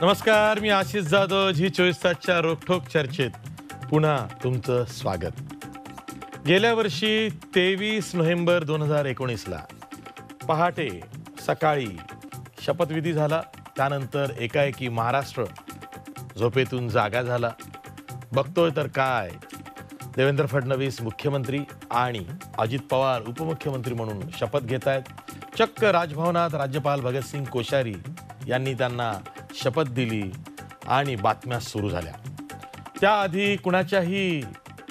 नमस्कार, मी आशिष जाधव. झी 24 तासच्या रोखोक चर्चेत पुन्हा तुमचं स्वागत. गेल्या वर्षी 23 नोव्हेंबर 2019ला पहाटे सकाळी शपथविधी झाला. त्यानंतर एकाएकी महाराष्ट्र झोपेतून जागा झाला. बघतोय तर काय, देवेंद्र फडणवीस मुख्यमंत्री आणि अजित पवार उपमुख्यमंत्री म्हणून शपथ घेत आहेत. चक्क राजभवनात राज्यपाल भगतसिंग कोश्यारी यांनी त्यांना शपथ दिली आणि बातम्या सुरू झाल्या. त्याआधी कुणाच्याही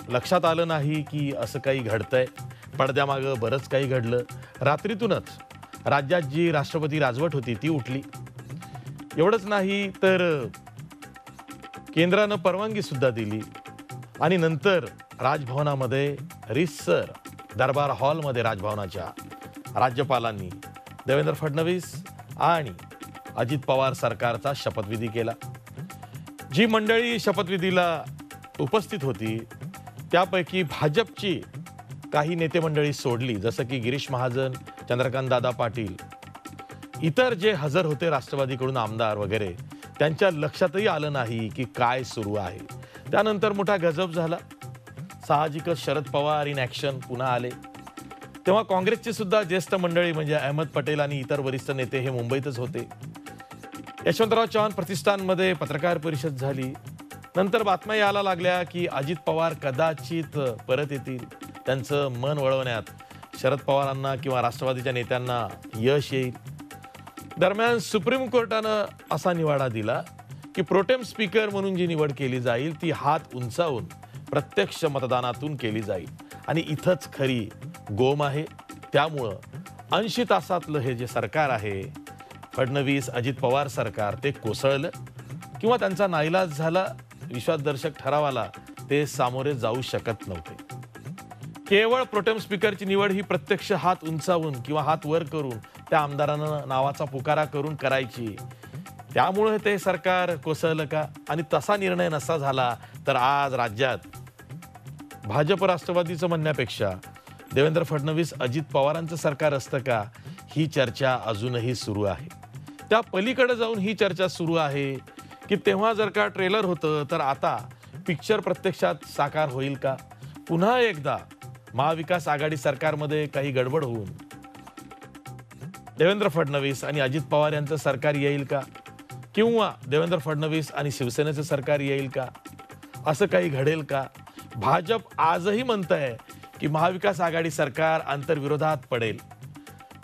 लक्षात आलं नाही की असं काही घडतंय. पडद्यामागं बरंच काही घडलं. रात्रीतूनच राज्यात जी राष्ट्रपती राजवट होती ती उठली. एवढंच नाही तर केंद्रानं परवानगी सुद्धा दिली आणि नंतर राजभवनामध्ये रितसर दरबार हॉलमध्ये राजभवनाच्या राज्यपालांनी देवेंद्र फडणवीस आणि अजित पवार सरकारचा शपथविधी केला. जी मंडळी शपथविधीला उपस्थित होती त्यापैकी भाजपची काही नेते मंडळी सोडली, जसं की गिरीश महाजन, चंद्रकांत दादा पाटील. इतर जे हजर होते राष्ट्रवादीकडून आमदार वगैरे, त्यांच्या लक्षातही आलं नाही की काय सुरू आहे. त्यानंतर मोठा गजब झाला. साहजिकच शरद पवार इन ॲक्शन पुन्हा आले. तेव्हा काँग्रेसची सुद्धा ज्येष्ठ मंडळी म्हणजे अहमद पटेल आणि इतर वरिष्ठ नेते हे मुंबईतच होते. यशवंतराव चव्हाण प्रतिष्ठानमध्ये पत्रकार परिषद झाली. नंतर बातम्या यायला लागल्या की अजित पवार कदाचित परत येतील. त्यांचं मन वळवण्यात शरद पवारांना किंवा राष्ट्रवादीच्या नेत्यांना यश येईल. दरम्यान सुप्रीम कोर्टानं असा निवाडा दिला की प्रोटेम स्पीकर म्हणून जी निवड केली जाईल ती हात उंचावून प्रत्यक्ष मतदानातून केली जाईल. आणि इथंच खरी गोम आहे. त्यामुळं 80 तासातलं हे जे सरकार आहे, फडणवीस अजित पवार सरकार, ते कोसळलं किंवा त्यांचा नाईलाज झाला. विश्वासदर्शक ठरावाला ते सामोरे जाऊ शकत नव्हते. केवळ प्रोटेम स्पीकरची निवड ही प्रत्यक्ष हात उंचावून किंवा हात वर करून त्या आमदारांना नावाचा पुकारा करून करायची. त्यामुळे ते सरकार कोसळलं का? आणि तसा निर्णय नसा झाला तर आज राज्यात भाजप राष्ट्रवादीचं म्हणण्यापेक्षा देवेंद्र फडणवीस अजित पवारांचं सरकार असतं का, ही चर्चा अजूनही सुरू आहे. त्या पलीकडे जाऊन ही चर्चा सुरू आहे की तेव्हा जर का ट्रेलर होतं तर आता पिक्चर प्रत्यक्षात साकार होईल का? पुन्हा एकदा महाविकास आघाडी सरकारमध्ये काही गडबड होऊन देवेंद्र फडणवीस आणि अजित पवार यांचं सरकार येईल का? किंवा देवेंद्र फडणवीस आणि शिवसेनेचं सरकार येईल का? असं काही घडेल का? भाजप आजही म्हणतंय की महाविकास आघाडी सरकार आंतरविरोधात पडेल.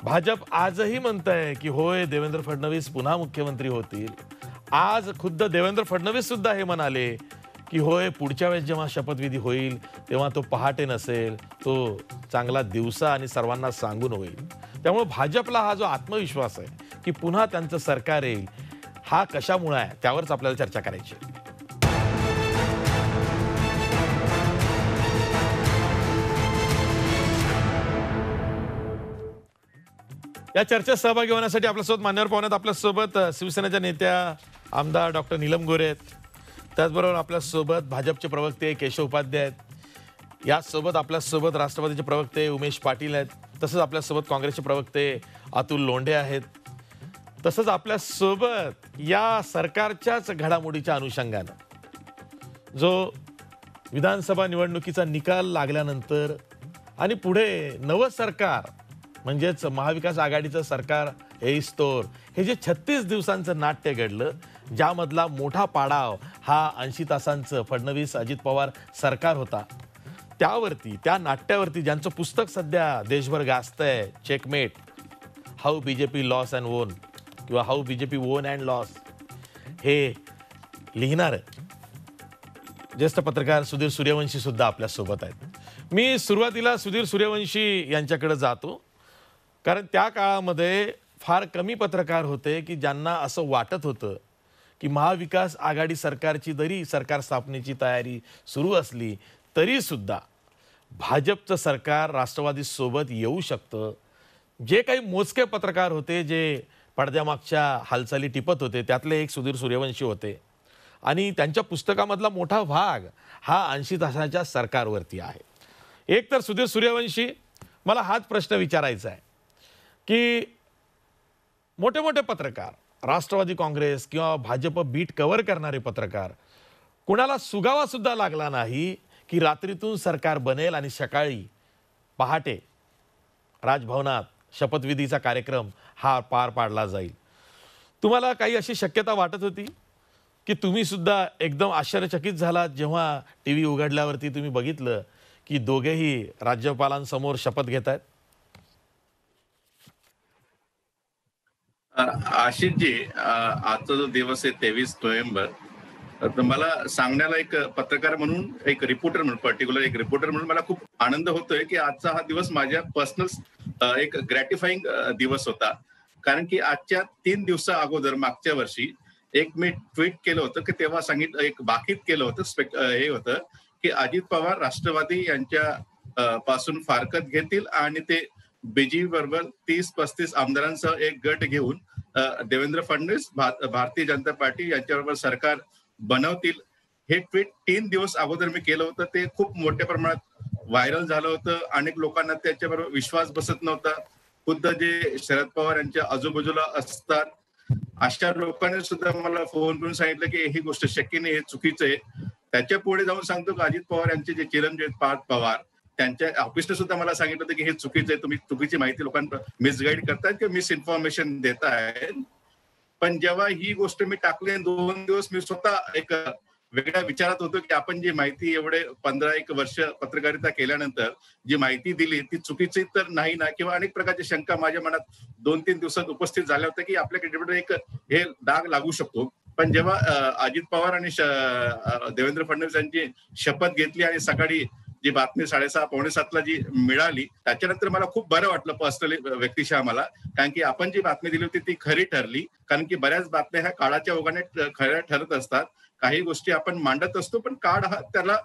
भाजप आजही म्हणतंय की होय, देवेंद्र फडणवीस पुन्हा मुख्यमंत्री होतील. आज खुद्द देवेंद्र फडणवीस सुद्धा हे म्हणाले की होय, पुढच्या वेळेस जेव्हा शपथविधी होईल तेव्हा तो पहाटे नसेल, तो चांगला दिवसा आणि सर्वांना सांगून होईल. त्यामुळे भाजपला हा जो आत्मविश्वास आहे की पुन्हा त्यांचं सरकार येईल, हा कशामुळे आहे त्यावरच आपल्याला चर्चा करायची. या चर्चेत सहभागी होण्यासाठी आपल्यासोबत मान्यवर पाहुण्यात आपल्यासोबत शिवसेनेच्या नेत्या आमदार डॉक्टर नीलम गोरे आहेत. त्याचबरोबर आपल्यासोबत भाजपचे प्रवक्ते केशव उपाध्याय आहेत. याचसोबत आपल्यासोबत राष्ट्रवादीचे प्रवक्ते उमेश पाटील आहेत. तसंच आपल्यासोबत काँग्रेसचे प्रवक्ते अतुल लोंढे आहेत. तसंच आपल्यासोबत या सरकारच्याच घडामोडीच्या अनुषंगानं जो विधानसभा निवडणुकीचा निकाल लागल्यानंतर आणि पुढे नवं सरकार म्हणजेच महाविकास आघाडीचं सरकार येईस्तोवर हे जे 36 दिवसांचं नाट्य घडलं, ज्यामधला मोठा पाडाव हा 80 तासांचं फडणवीस अजित पवार सरकार होता, त्यावरती, त्या नाट्यावरती ज्यांचं पुस्तक सध्या देशभर गाजतंय, checkmate, how BJP lost and won किंवा how BJP won and lost, हे लिहिणार ज्येष्ठ पत्रकार सुधीर सूर्यवंशी सुद्धा आपल्यासोबत आहेत. मी सुरुवातीला सुधीर सूर्यवंशी यांच्याकडे जातो, कारण त्या काळामध्ये फार कमी पत्रकार होते की ज्यांना असं वाटत होतं की महाविकास आघाडी सरकारची जरी सरकार स्थापनेची तयारी सुरू असली तरी सुद्धा भाजपचं सरकार राष्ट्रवादीसोबत येऊ शकतं. जे काही मोजके पत्रकार होते जे पडद्यामागच्या हालचाली टिपत होते त्यातले एक सुधीर सूर्यवंशी होते आणि त्यांच्या पुस्तकामधला मोठा भाग हा 80 तासाच्या सरकारवरती आहे. एक तर सुधीर सूर्यवंशी, मला हाच प्रश्न विचारायचा आहे की मोठे मोठे पत्रकार राष्ट्रवादी काँग्रेस किंवा भाजप बीट कव्हर करणारे पत्रकार कुणाला सुगावा सुद्धा लागला नाही की रात्रीतून सरकार बनेल आणि सकाळी पहाटे राजभवनात शपथविधीचा कार्यक्रम हा पार पाडला जाईल. तुम्हाला काही अशी शक्यता वाटत होती की तुम्ही सुद्धा एकदम आश्चर्यचकित झालात जेव्हा टीव्ही उघडल्यावरती तुम्ही बघितलं की दोघेही राज्यपालांसमोर शपथ घेत आहेत? आशिषजी, आजचा जो दिवस आहे 23 नोव्हेंबर, तर मला सांगण्याला एक पत्रकार म्हणून, एक रिपोर्टर म्हणून, पर्टिक्युलर एक रिपोर्टर म्हणून मला खूप आनंद होतोय की आजचा हा दिवस माझ्या पर्सनल एक ग्रॅटिफाईंग दिवस होता. कारण की आजच्या 3 दिवसा अगोदर मागच्या वर्षी एक मी ट्विट केलं होतं की तेव्हा सांगितलं, एक भाकीत केलं होतं, हे होतं की अजित पवार राष्ट्रवादी यांच्या पासून फारकत घेतील आणि ते बीजेपी बरोबर 30-35 आमदारांसह एक गट घेऊन देवेंद्र फडणवीस, भारतीय जनता पार्टी यांच्याबरोबर सरकार बनवतील. हे ट्विट 3 दिवस अगोदर मी केलं होतं. ते खूप मोठ्या प्रमाणात व्हायरल झालं होतं. अनेक लोकांना त्याच्याबरोबर विश्वास बसत नव्हता. खुद्द जे शरद पवार यांच्या आजूबाजूला असतात अशा लोकांनी सुद्धा मला फोन करून सांगितलं की ही गोष्ट शक्य नाही, हे चुकीचं आहे. त्याच्या पुढे जाऊन सांगतो की अजित पवार यांचे जे चिरंजीव पार्थ पवार, त्यांच्या ऑफिसने सुद्धा मला सांगितलं होतं की हे चुकीचं आहे, तुम्ही चुकीची माहिती लोकांना मिसगाईड करतायत किंवा मिस इन्फॉर्मेशन देताय. पण जेव्हा ही गोष्ट मी टाकली 2 दिवस मी स्वतः एक वेगळ्या विचारात होतो की आपण जी माहिती एवढे 15 वर्ष पत्रकारिता केल्यानंतर जी माहिती दिली ती चुकीची तर नाही ना, किंवा अनेक प्रकारच्या शंका माझ्या मनात 2-3 दिवसात उपस्थित झाल्या होत्या की आपल्या क्रेडिटवर एक हे डाग लागू शकतो. पण जेव्हा अजित पवार आणि देवेंद्र फडणवीस यांची शपथ घेतली आणि सकाळी जी बातमी 6:30-6:45 जी मिळाली, त्याच्यानंतर मला खूप बरं वाटलं पर्सनली, व्यक्तिशः मला. कारण की आपण जी बातमी दिली होती ती खरी ठरली. कारण की बऱ्याच बातम्या ह्या काळाच्या ओघाने खऱ्या ठरत असतात. काही गोष्टी आपण मांडत असतो पण काळ हा त्याला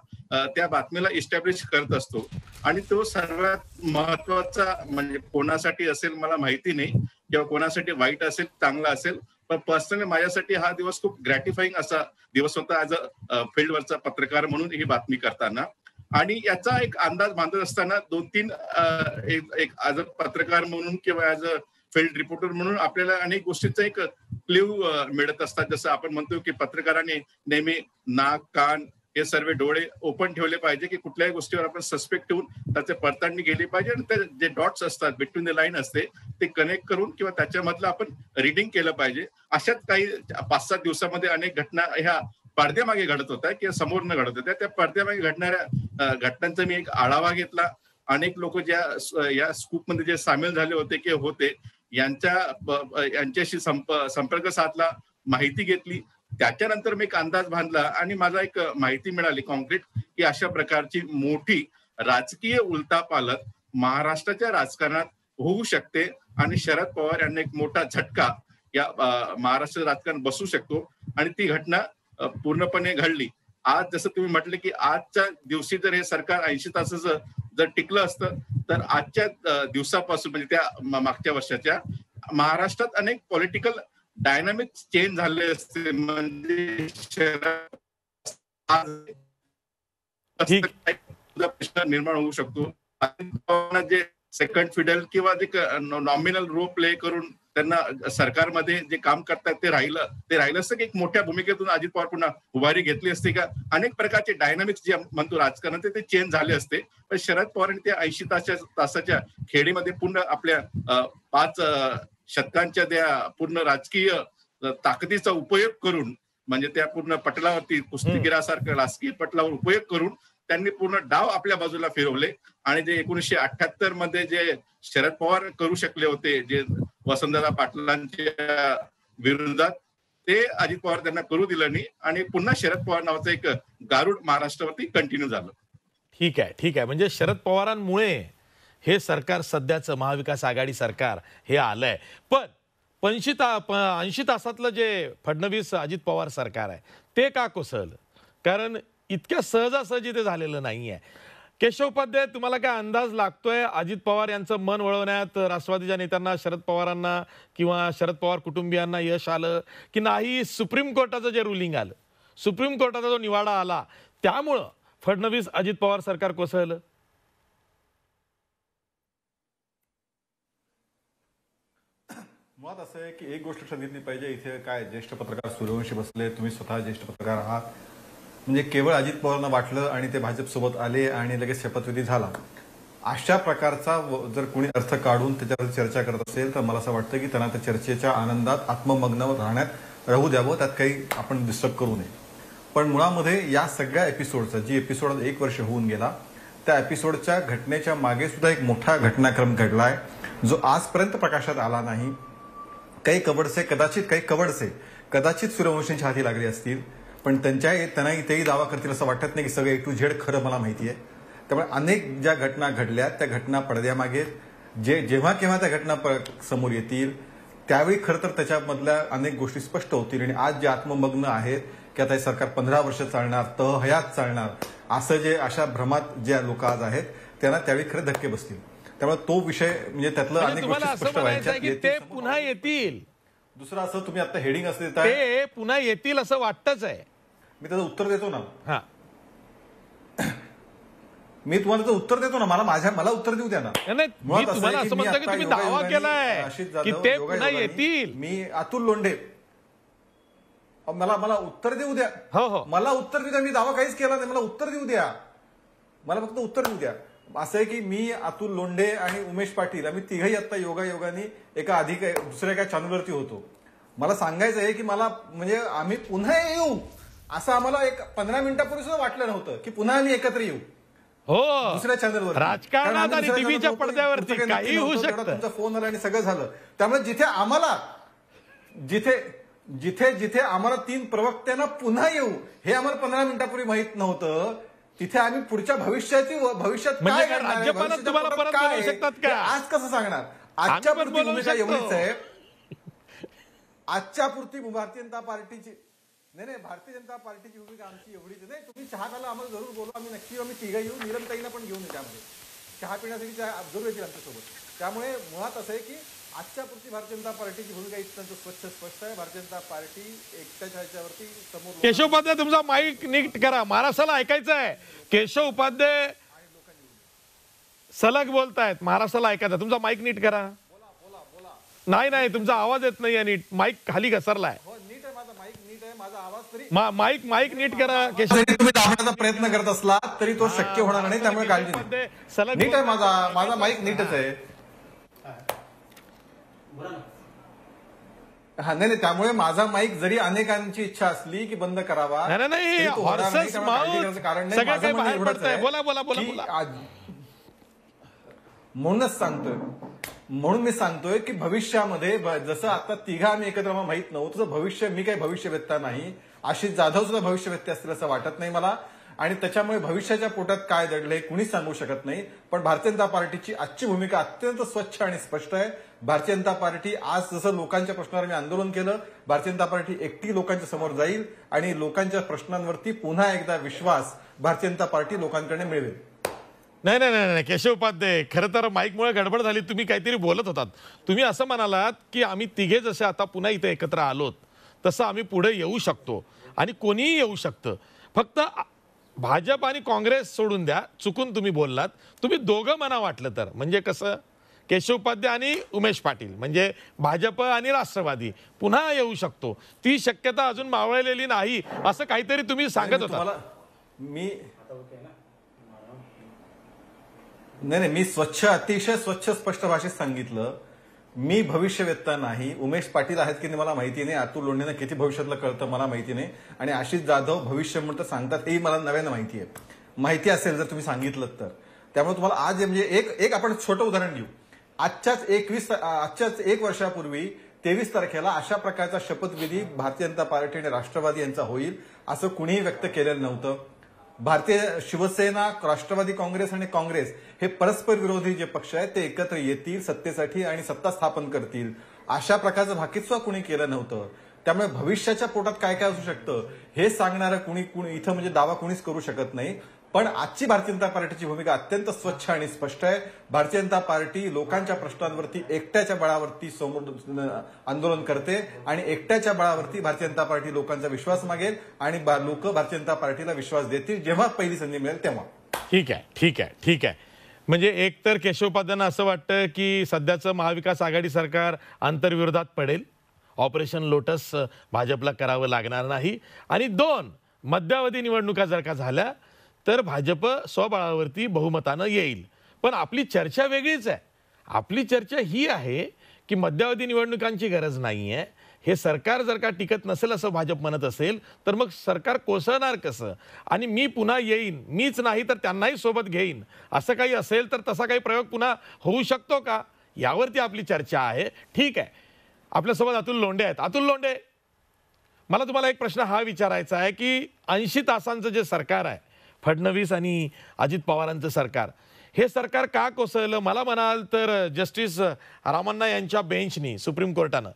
त्या बातमीला इस्टॅब्लिश करत असतो. आणि तो सर्वात महत्वाचा म्हणजे कोणासाठी असेल मला माहिती नाही, किंवा कोणासाठी वाईट असेल, चांगला असेल, पण पर्सनली माझ्यासाठी हा दिवस खूप ग्रॅटिफाईंग असा दिवस होता ऍज अ फील्डवरचा पत्रकार म्हणून ही बातमी करताना. आणि याचा एक अंदाज बांधत असताना 2-3 एक ऍज अ पत्रकार म्हणून किंवा ऍज अ फील्ड रिपोर्टर म्हणून आपल्याला अनेक गोष्टींचा एक क्ल्यू मिळत असतात. जसं आपण म्हणतो की पत्रकारांनी नेहमी नाक, कान हे सर्व डोळे ओपन ठेवले पाहिजे की कुठल्याही गोष्टीवर आपण सस्पेक्ट ठेवून त्याचे पडताळणी केली पाहिजे, आणि ते जे डॉट्स असतात, बिटवीन द लाईन असते, ते कनेक्ट करून किंवा त्याच्यामधलं आपण रिडिंग केलं पाहिजे. अशाच काही 5-7 दिवसामध्ये अनेक घटना ह्या पडद्यामागे घडत होत्या किंवा समोर न घडत होत्या. त्या पडद्यामागे घडणाऱ्या घटनांचा मी एक आढावा घेतला. अनेक लोक ज्या या स्कूपमध्ये जे सामील झाले होते किंवा होते यांच्याशी संपर्क साधला, माहिती घेतली. त्याच्यानंतर मी एक अंदाज बांधला आणि मला एक माहिती मिळाली कॉन्क्रीट की अशा प्रकारची मोठी राजकीय उलथापालथ महाराष्ट्राच्या राजकारणात होऊ शकते आणि शरद पवार यांना एक मोठा झटका या महाराष्ट्र राजकारण बसू शकतो. आणि ती घटना पूर्णपणे घडली. आज जसं तुम्ही म्हटले की आजच्या दिवशी जर हे सरकार 80 तासाचं जर टिकलं असतं तर आजच्या दिवसापासून म्हणजे त्या मागच्या वर्षाच्या महाराष्ट्रात अनेक पॉलिटिकल डायनामिक्स चेंज झाले असते. म्हणजे ठीक. प्रश्न निर्माण होऊ शकतो. जे सेकंड फिडल किंवा जे नॉमिनल रोल प्ले करून त्यांना सरकारमध्ये जे काम करतात ते राहिलं असतं की एक मोठ्या भूमिकेतून अजित पवार पुन्हा उभारी घेतली असते का. अनेक प्रकारचे डायनामिक्स जे म्हणतो राजकारणाचे ते चेंज झाले असते. पण शरद पवारांनी त्या 80 तासाच्या खेळीमध्ये पूर्ण आपल्या 5 शतकांच्या त्या पूर्ण राजकीय ताकदीचा उपयोग करून, म्हणजे त्या पूर्ण पटलावरती कुस्तीगिरासारखं राजकीय पटलावर उपयोग करून त्यांनी पूर्ण डाव आपल्या बाजूला फिरवले. आणि जे 1978 मध्ये जे शरद पवार करू शकले होते जे वसंतदादा पाटलांच्या विरोधात, ते अजित पवार त्यांना करू दिलं नाही आणि पुन्हा शरद पवार नावाचं एक गारुड महाराष्ट्रावरती कंटिन्यू झालं. ठीक आहे, ठीक आहे. म्हणजे शरद पवारांमुळे हे सरकार, सध्याचं महाविकास आघाडी सरकार हे आलंय. पण 80 तासातलं जे फडणवीस अजित पवार सरकार आहे ते का कोसळलं? कारण इतक्या सहजासहजी ते झालेलं नाहीये. केशव उपाध्याय, तुम्हाला काय अंदाज लागतोय अजित पवार यांचं मन वळवण्यात राष्ट्रवादीच्या नेत्यांना, शरद पवारांना किंवा शरद पवार कुटुंबियांना यश आलं की नाही? सुप्रीम कोर्टाचं जे रुलिंग आलं, सुप्रीम कोर्टाचा जो निवाडा आला, त्यामुळं फडणवीस अजित पवार सरकार कोसळलं? मुळात असं आहे की एक गोष्ट लक्षात घेतली पाहिजे. इथे काय ज्येष्ठ पत्रकार सूर्यवंशी बसले, तुम्ही स्वतः ज्येष्ठ पत्रकार आहात. म्हणजे केवळ अजित पवारांना वाटलं आणि ते भाजपसोबत आले आणि लगेच शपथविधी झाला, अशा प्रकारचा जर कोणी अर्थ काढून त्याच्यावर चर्चा करत असेल तर मला असं वाटतं की त्यांना त्या चर्चेच्या आनंदात आत्ममग्न राहू द्यावं, त्यात काही आपण डिस्टर्ब करू नये. पण मुळामध्ये या सगळ्या एपिसोडचा, जी एपिसोड 1 वर्ष होऊन गेला, त्या एपिसोडच्या घटनेच्या मागे सुद्धा एक मोठा घटनाक्रम घडलाय जो आजपर्यंत प्रकाशात आला नाही. काही कदाचित सूर्यवंशींच्या हाती लागली असतील, पण त्यांना तेही दावा करतील असं वाटत नाही की सगळं A to Z खरं मला माहिती आहे. त्यामुळे अनेक ज्या घटना घडल्या त्या घटना पडद्यामागे जेव्हा केव्हा त्या घटना समोर येतील त्यावेळी खरं तर त्याच्यामधल्या अनेक गोष्टी स्पष्ट होतील. आणि आज जे आत्ममग्न आहेत की आता हे सरकार 15 वर्ष चालणार, तहहयात चालणार, अशा भ्रमात जे लोक आज आहेत त्यांना त्यावेळी खरं धक्के बसतील. त्यामुळे तो विषय म्हणजे त्यातलं अनेक गोष्टी स्पष्ट व्हायच्या. ते पुन्हा येतील. दुसरं असं तुम्ही आता हेडिंग असं देता, ते पुन्हा येतील असं वाटतच आहे. मी त्याचं उत्तर देतो ना. हा, मी तुम्हाला त्याचं उत्तर देतो ना. मला उत्तर देऊ द्या ना. मी तुम्हाला असं म्हणतो की तुम्ही दावा केलाय की ते पुन्हा येतील. मी अतुल लोंढे, मला उत्तर देऊ द्या. हो, मला उत्तर देऊ द्या. मी दावा काहीच केला नाही. मला उत्तर देऊ द्या. मला फक्त उत्तर देऊ द्या. असं आहे की मी, अतुल लोंढे आणि उमेश पाटील, आम्ही तिघही आता योगायोगाने एका दुसऱ्या एका चॅनलवरती होतो. मला सांगायचं आहे की मला म्हणजे आम्ही पुन्हा येऊ असं आम्हाला एक 15 मिनिटापूर्वी सुद्धा वाटलं नव्हतं की पुन्हा आम्ही एकत्र येऊ. हो, दुसऱ्या चॅनलवर राजकारणात आणि टीव्हीच्या पडद्यावरती काही होऊ शकतं. तुमचा फोन आला आणि सगळं झालं. त्यामुळे जिथे आम्हाला 3 प्रवक्त्यांना पुन्हा येऊ हे आम्हाला 15 मिनिटापूर्वी माहित नव्हतं, तिथे आम्ही भविष्यात म्हणजे काय करणार, राज्यपाल तुम्हाला परत बोलवू शकतात का? आज कसं सांगणार? आजच्या पुरती भूमिका एवढीच आहे. आजच्या पुरती भारतीय जनता पार्टीची भारतीय जनता पार्टीची भूमिका आमची एवढीच नाही. तुम्ही चहा प्यायला आम्हाला जरूर बोलू. आम्ही तिघं येऊ. नीलमताईंना पण घेऊन त्यामध्ये चहा पिण्यासाठी जरूर येतील आमच्यासोबत. त्यामुळे मुळात असं आहे की आजच्या पुरती भारतीय जनता पार्टीची भूमिका इतकं स्पष्ट आहे. भारतीय जनता पार्टी एकट्याच्या ह्याच्यावरती समोर. केशव उपाध्याय, तुमचा माईक नीट करा. महाराष्ट्राला ऐकायचं आहे. केशव उपाध्याय सलग बोलतायत, महाराष्ट्राला ऐकायचं. तुमचा माईक नीट करा. नाही, तुमचा आवाज येत नाहीये नीट. माईक खाली घसरलाय. नीट आहे माझा माईक, नीट आहे माझा आवाज. तरी माईक नीट करा. केशव, तुम्ही दाबण्याचा प्रयत्न करत असला तरी तो शक्य होणार नाही. त्यामुळे काळजी नाही. सलग नीट आहे माझा माईक नीटच आहे. हा, नाही, त्यामुळे माझा माईक जरी अनेकांची इच्छा असली की बंद करावा, नाही, हॉर्सेस माउथ कारण सगळं काही बाहेर पडतंय. बोला. म्हणून मी सांगतोय की भविष्यामध्ये जसं आता तिघा आम्ही एकत्र माहित नव्हतं, तसं भविष्य, मी काही भविष्यवेत्ता नाही. आशिष जाधव सुद्धा भविष्यवेत्ते असतील असं वाटत नाही मला. आणि त्याच्यामुळे भविष्याच्या पोटात काय दडलंय कुणीच सांगू शकत नाही. पण भारतीय जनता पार्टीची आजची भूमिका अत्यंत स्वच्छ आणि स्पष्ट आहे. भारतीय जनता पार्टी आज जसं लोकांच्या प्रश्नावर मी आंदोलन केलं, भारतीय जनता पार्टी एकटी लोकांच्या समोर जाईल आणि लोकांच्या प्रश्नांवरती पुन्हा एकदा विश्वास भारतीय जनता पार्टी लोकांकडे मिळवेल. नाही, केशव उपाध्याय, खरं तर माईकमुळे गडबड झाली. तुम्ही काहीतरी बोलत होतात. तुम्ही असं म्हणालात की आम्ही तिघे जसे आता पुन्हा इथे एकत्र आलोत तसं आम्ही पुढे येऊ शकतो आणि कोणीही येऊ शकतं. फक्त भाजप आणि काँग्रेस सोडून द्या, चुकून तुम्ही बोललात. तुम्ही दोघं मना वाटलं तर, म्हणजे कसं, केशव उपाध्याय आणि उमेश पाटील म्हणजे भाजप आणि राष्ट्रवादी पुन्हा येऊ शकतो, ती शक्यता अजून मावळलेली नाही असं काहीतरी तुम्ही सांगत होता. मी अतिशय स्वच्छ स्पष्ट भाषेत सांगितलं. मी भविष्यवेत्ता नाही. उमेश पाटील आहेत की नाही मला माहिती नाही. अतुल लोंढेंना किती भविष्यातलं कळतं मला माहिती नाही. आणि आशिष जाधव भविष्य म्हणतं सांगतात हेही मला नव्यानं माहिती आहे. माहिती असेल जर तुम्ही सांगितलं तर. त्यामुळे तुम्हाला आज म्हणजे एक आपण छोटं उदाहरण घेऊ. आजच्याच 1 वर्षापूर्वी 23 तारखेला अशा प्रकारचा शपथविधी भारतीय जनता पार्टी आणि राष्ट्रवादी यांचा होईल असं कुणीही व्यक्त केलेलं नव्हतं. भारतीय शिवसेना, राष्ट्रवादी काँग्रेस आणि काँग्रेस हे परस्पर विरोधी जे पक्ष आहेत ते एकत्र येतील सत्तेसाठी आणि सत्ता स्थापन करतील अशा प्रकारचं भाकीत सुद्धा कुणी केलं नव्हतं. त्यामुळे भविष्याच्या पोटात काय काय असू शकतं हे सांगणारं कुणी इथं म्हणजे दावा कुणीच करू शकत नाही. पण आजची भारतीय जनता पार्टीची भूमिका अत्यंत स्वच्छ आणि स्पष्ट आहे. भारतीय जनता पार्टी लोकांच्या प्रश्नांवरती एकट्याच्या बळावरती समोर आंदोलन करते आणि एकट्याच्या बळावरती भारतीय जनता पार्टी लोकांचा विश्वास मागेल आणि लोक भारतीय जनता पार्टीला विश्वास देतील जेव्हा पहिली संधी मिळेल तेव्हा. ठीक आहे. म्हणजे एकतर केशवपादांना असं वाटतं की सध्याचं महाविकास आघाडी सरकार आंतरविरोधात पडेल, ऑपरेशन लोटस भाजपला करावं लागणार नाही, आणि 2 मध्यावधी निवडणुका जर का झाल्या तर भाजप स्वबळावरती बहुमतानं येईल. पण आपली चर्चा वेगळीच आहे. आपली चर्चा ही आहे की मध्यावधी निवडणुकांची गरज नाही आहे. हे सरकार जर का टिकत नसेल असं भाजप म्हणत असेल तर मग सरकार कोसळणार कसं, आणि मी पुन्हा येईन, मीच नाही तर त्यांनाही सोबत घेईन, असं काही असेल तर तसा काही प्रयोग पुन्हा होऊ शकतो का, यावरती आपली चर्चा आहे. ठीक आहे, आपल्यासोबत अतुल लोंढे आहेत. अतुल लोंढे, मला तुम्हाला एक प्रश्न हा विचारायचा आहे की 80 तासांचं जे सरकार आहे, फडणवीस आणि अजित पवारांचं सरकार, हे सरकार का कोसळलं? मला म्हणाल तर जस्टिस रामण्णा यांच्या बेंचनी, सुप्रीम कोर्टानं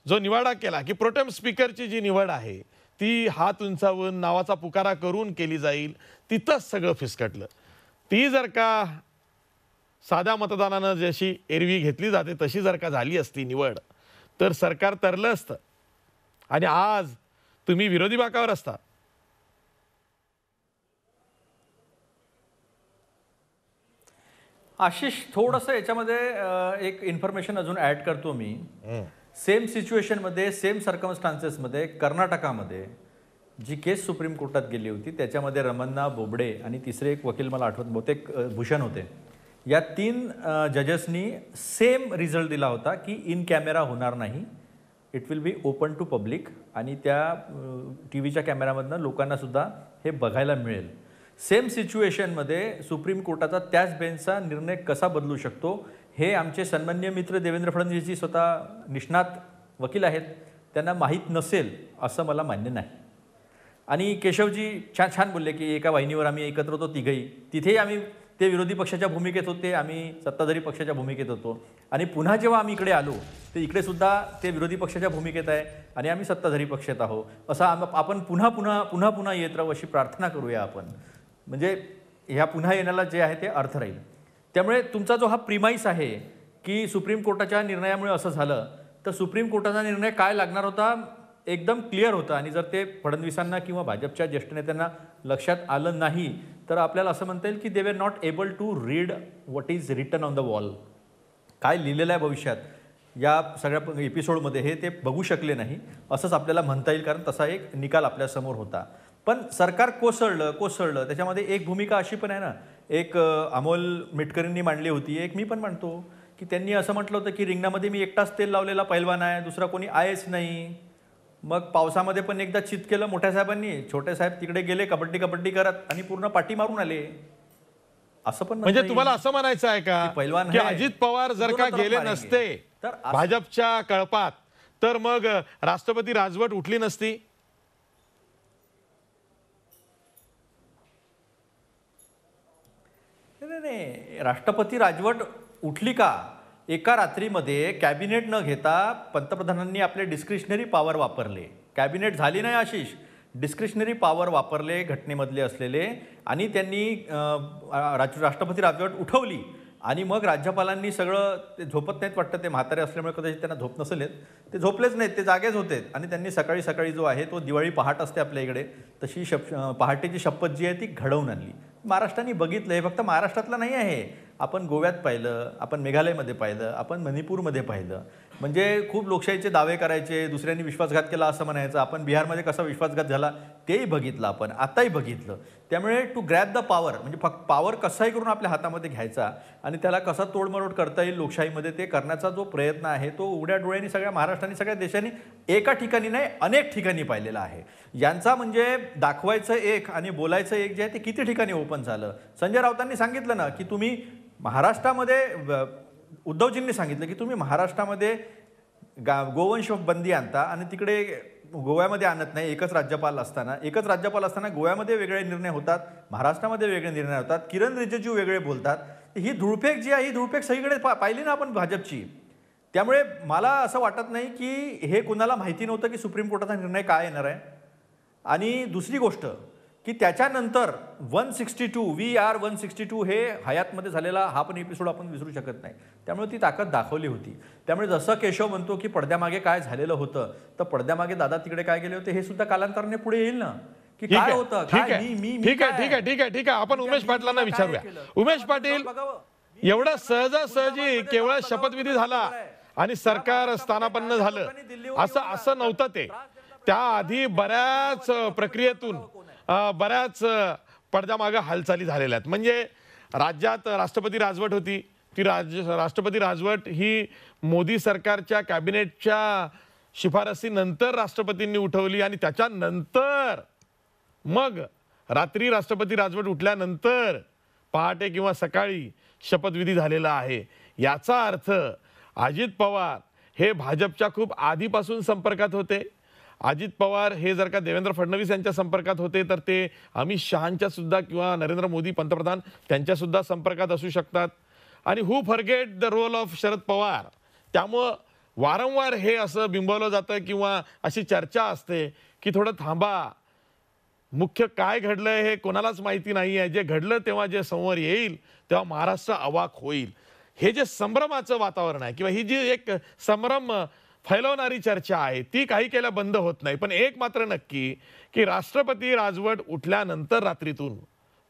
जो निवाडा केला की प्रोटेम स्पीकरची जी निवड आहे ती हात उंचावून नावाचा पुकारा करून केली जाईल, तिथंच सगळं फिसकटलं. ती जर का साध्या मतदानानं जशी एरवी घेतली जाते तशी जर का झाली असती निवड तर सरकार तरलं असतं आणि आज तुम्ही विरोधी बाकावर असता. आशिष, थोडंसं याच्यामध्ये एक इन्फॉर्मेशन अजून ॲड करतो मी. सेम सिच्युएशनमध्ये, सेम सर्कमस्टान्सेसमध्ये कर्नाटकामध्ये जी केस सुप्रीम कोर्टात गेली होती त्याच्यामध्ये रमन्ना, बोबडे आणि तिसरे एक वकील मला आठवत बहुतेक भूषण होते, या 3 जजेसनी सेम रिझल्ट दिला होता की इन कॅमेरा होणार नाही, it will be open to public, आणि त्या टी व्हीच्या कॅमेरामधनं लोकांना सुद्धा हे बघायला मिळेल. सेम सिच्युएशनमध्ये सुप्रीम कोर्टाचा त्याच बेंचचा निर्णय कसा बदलू शकतो हे आमचे सन्माननीय मित्र देवेंद्र फडणवीसजी स्वतः निष्णात वकील आहेत, त्यांना माहीत नसेल असं मला मान्य नाही. आणि केशवजी छान बोलले की एका वाहिनीवर आम्ही एकत्र होतो तिघही, तिथेही आम्ही ते विरोधी पक्षाच्या भूमिकेत होते, आम्ही सत्ताधारी पक्षाच्या भूमिकेत होतो, आणि पुन्हा जेव्हा आम्ही इकडे आलो तर इकडे सुद्धा ते विरोधी पक्षाच्या भूमिकेत आहे आणि आम्ही सत्ताधारी पक्षात आहोत. असं आपण पुन्हा येत राहू अशी प्रार्थना करूया आपण, म्हणजे ह्या पुन्हा येण्याला जे आहे ते अर्थ राहील. त्यामुळे तुमचा जो हा प्रिमाईस आहे की सुप्रीम कोर्टाच्या निर्णयामुळे असं झालं, तर सुप्रीम कोर्टाचा निर्णय काय लागणार होता एकदम क्लिअर होता, आणि जर ते फडणवीसांना किंवा भाजपच्या ज्येष्ठ नेत्यांना लक्षात आलं नाही तर आपल्याला असं म्हणता येईल की they were not able to read what is written on the wall. काय लिहिलेलं आहे भविष्यात या सगळ्या एपिसोडमध्ये हे ते बघू शकले नाही असंच आपल्याला म्हणता येईल, कारण तसा एक निकाल आपल्यासमोर होता. पण सरकार कोसळलं त्याच्यामध्ये एक भूमिका अशी पण आहे ना, एक अमोल मिटकरींनी मांडली होती, एक मी पण मांडतो की त्यांनी असं म्हटलं होतं की रिंगणामध्ये मी एकटाच तेल लावलेला पैलवान आहे, दुसरा कोणी आहेच नाही. मग पावसामध्ये पण एकदा चित केलं मोठ्या साहेबांनी, छोटे साहेब तिकडे गेले कबड्डी करत आणि पूर्ण पाठी मारून आले. असं पण म्हणजे तुम्हाला असं म्हणायचं आहे का पैलवान की अजित पवार जर का गेले नसते तर भाजपच्या कळपात तर मग राष्ट्रपती राजवट उठली नसती? नाही, राष्ट्रपती राजवट उठली का? एका रात्रीमध्ये कॅबिनेट न घेता पंतप्रधानांनी आपले डिस्क्रिशनरी पॉवर वापरले. कॅबिनेट झाली नाही आशिष, डिस्क्रिशनरी पॉवर वापरले घटनेमधले असलेले, आणि त्यांनी राष्ट्रपती राजवट उठवली. आणि मग राज्यपालांनी सगळं, ते झोपत नाहीत वाटतं, ते म्हातारे असल्यामुळे कदाचित त्यांना झोप नसेल येत, ते झोपलेच नाहीत, ते जागेच होते, आणि त्यांनी सकाळी जो आहे तो दिवाळी पहाट असते आपल्या इकडे तशी पहाटेची शपथ जी आहे ती घडवून आणली. महाराष्ट्राने बघितलं, हे फक्त महाराष्ट्रातलं नाही आहे, आपण गोव्यात पाहिलं, आपण मेघालयमध्ये पाहिलं, आपण मणिपूरमध्ये पाहिलं. म्हणजे खूप लोकशाहीचे दावे करायचे, दुसऱ्यांनी विश्वासघात केला असं म्हणायचं, आपण बिहारमध्ये कसा विश्वासघात झाला तेही बघितलं, आपण आताही बघितलं. त्यामुळे टू ग्रॅब द पॉवर, म्हणजे फक्त पॉवर कसाही करून आपल्या हातामध्ये घ्यायचा आणि त्याला कसा तोडमरोड करता येईल लोकशाहीमध्ये, ते करण्याचा जो प्रयत्न आहे तो उघड्या डोळ्यांनी सगळ्या महाराष्ट्राने, सगळ्या देशांनी एका ठिकाणी नाही अनेक ठिकाणी पाहिलेला आहे. यांचा म्हणजे दाखवायचं एक आणि बोलायचं एक जे आहे ते किती ठिकाणी ओपन झालं. संजय राऊतांनी सांगितलं ना की तुम्ही महाराष्ट्रामध्ये, उद्धवजींनी सांगितलं की तुम्ही महाराष्ट्रामध्ये गोवंश बंदी आणता आणि तिकडे गोव्यामध्ये आणत नाही. एकच राज्यपाल असताना गोव्यामध्ये वेगळे निर्णय होतात, महाराष्ट्रामध्ये वेगळे निर्णय होतात, किरण रिजिजू वेगळे बोलतात. ही धुळफेक जी आहे ही धुळफेक सगळीकडे पाहिली ना आपण भाजपची. त्यामुळे मला असं वाटत नाही की हे कुणाला माहिती नव्हतं की सुप्रीम कोर्टाचा निर्णय काय येणार आहे. आणि दुसरी गोष्ट की त्याच्यानंतर 162 VR-162 हे हयातमध्ये झालेला हा पण एपिसोड आपण विसरू शकत नाही. त्यामुळे ती ताकद दाखवली होती. त्यामुळे जसं केशव म्हणतो की पडद्यामागे काय झालेलं होतं, तर पडद्यामागे दादा तिकडे काय गेले होते हे सुद्धा कालांतराने पुढे येईल ना, की ठीक काय आहे, होतं, ठीक काय आहे, ठीक आहे, ठीक आहे, ठीक आहे, ठीक आहे. आपण उमेश पाटलांना विचारूया. उमेश पाटील, एवढं सहजासहजी केवळ शपथविधी झाला आणि सरकार स्थानापन्न झालं असं नव्हतं ते. त्याआधी बऱ्याच प्रक्रियेतून बऱ्याच पडद्यामागे हालचाली झालेल्या आहेत. म्हणजे राज्यात राष्ट्रपती राजवट होती, ती राष्ट्रपती राजवट ही मोदी सरकारच्या कॅबिनेटच्या शिफारसीनंतर राष्ट्रपतींनी उठवली आणि त्याच्यानंतर मग रात्री राष्ट्रपती राजवट उठल्यानंतर पहाटे किंवा सकाळी शपथविधी झालेला आहे. याचा अर्थ अजित पवार हे भाजपच्या खूप आधीपासून संपर्कात होते. अजित पवार हे जर का देवेंद्र फडणवीस यांच्या संपर्कात होते तर ते अमित शहांच्या सुद्धा किंवा नरेंद्र मोदी पंतप्रधान त्यांच्या सुद्धा संपर्कात असू शकतात. आणि who forget the role of Sharad Pawar. त्यामुळं वारंवार हे असं बिंबवलं जातं किंवा अशी चर्चा असते की थोडं थांबा, मुख्य काय घडलंय हे कोणालाच माहिती नाही आहे. जे घडलं तेव्हा जे समोर येईल तेव्हा महाराष्ट्र अवाक होईल. हे जे संभ्रमाचं वातावरण आहे किंवा ही जी एक संभ्रम फैलवणारी चर्चा आहे ती काही केल्या बंद होत नाही. पण एक मात्र नक्की की राष्ट्रपती राजवट उठल्यानंतर रात्रीतून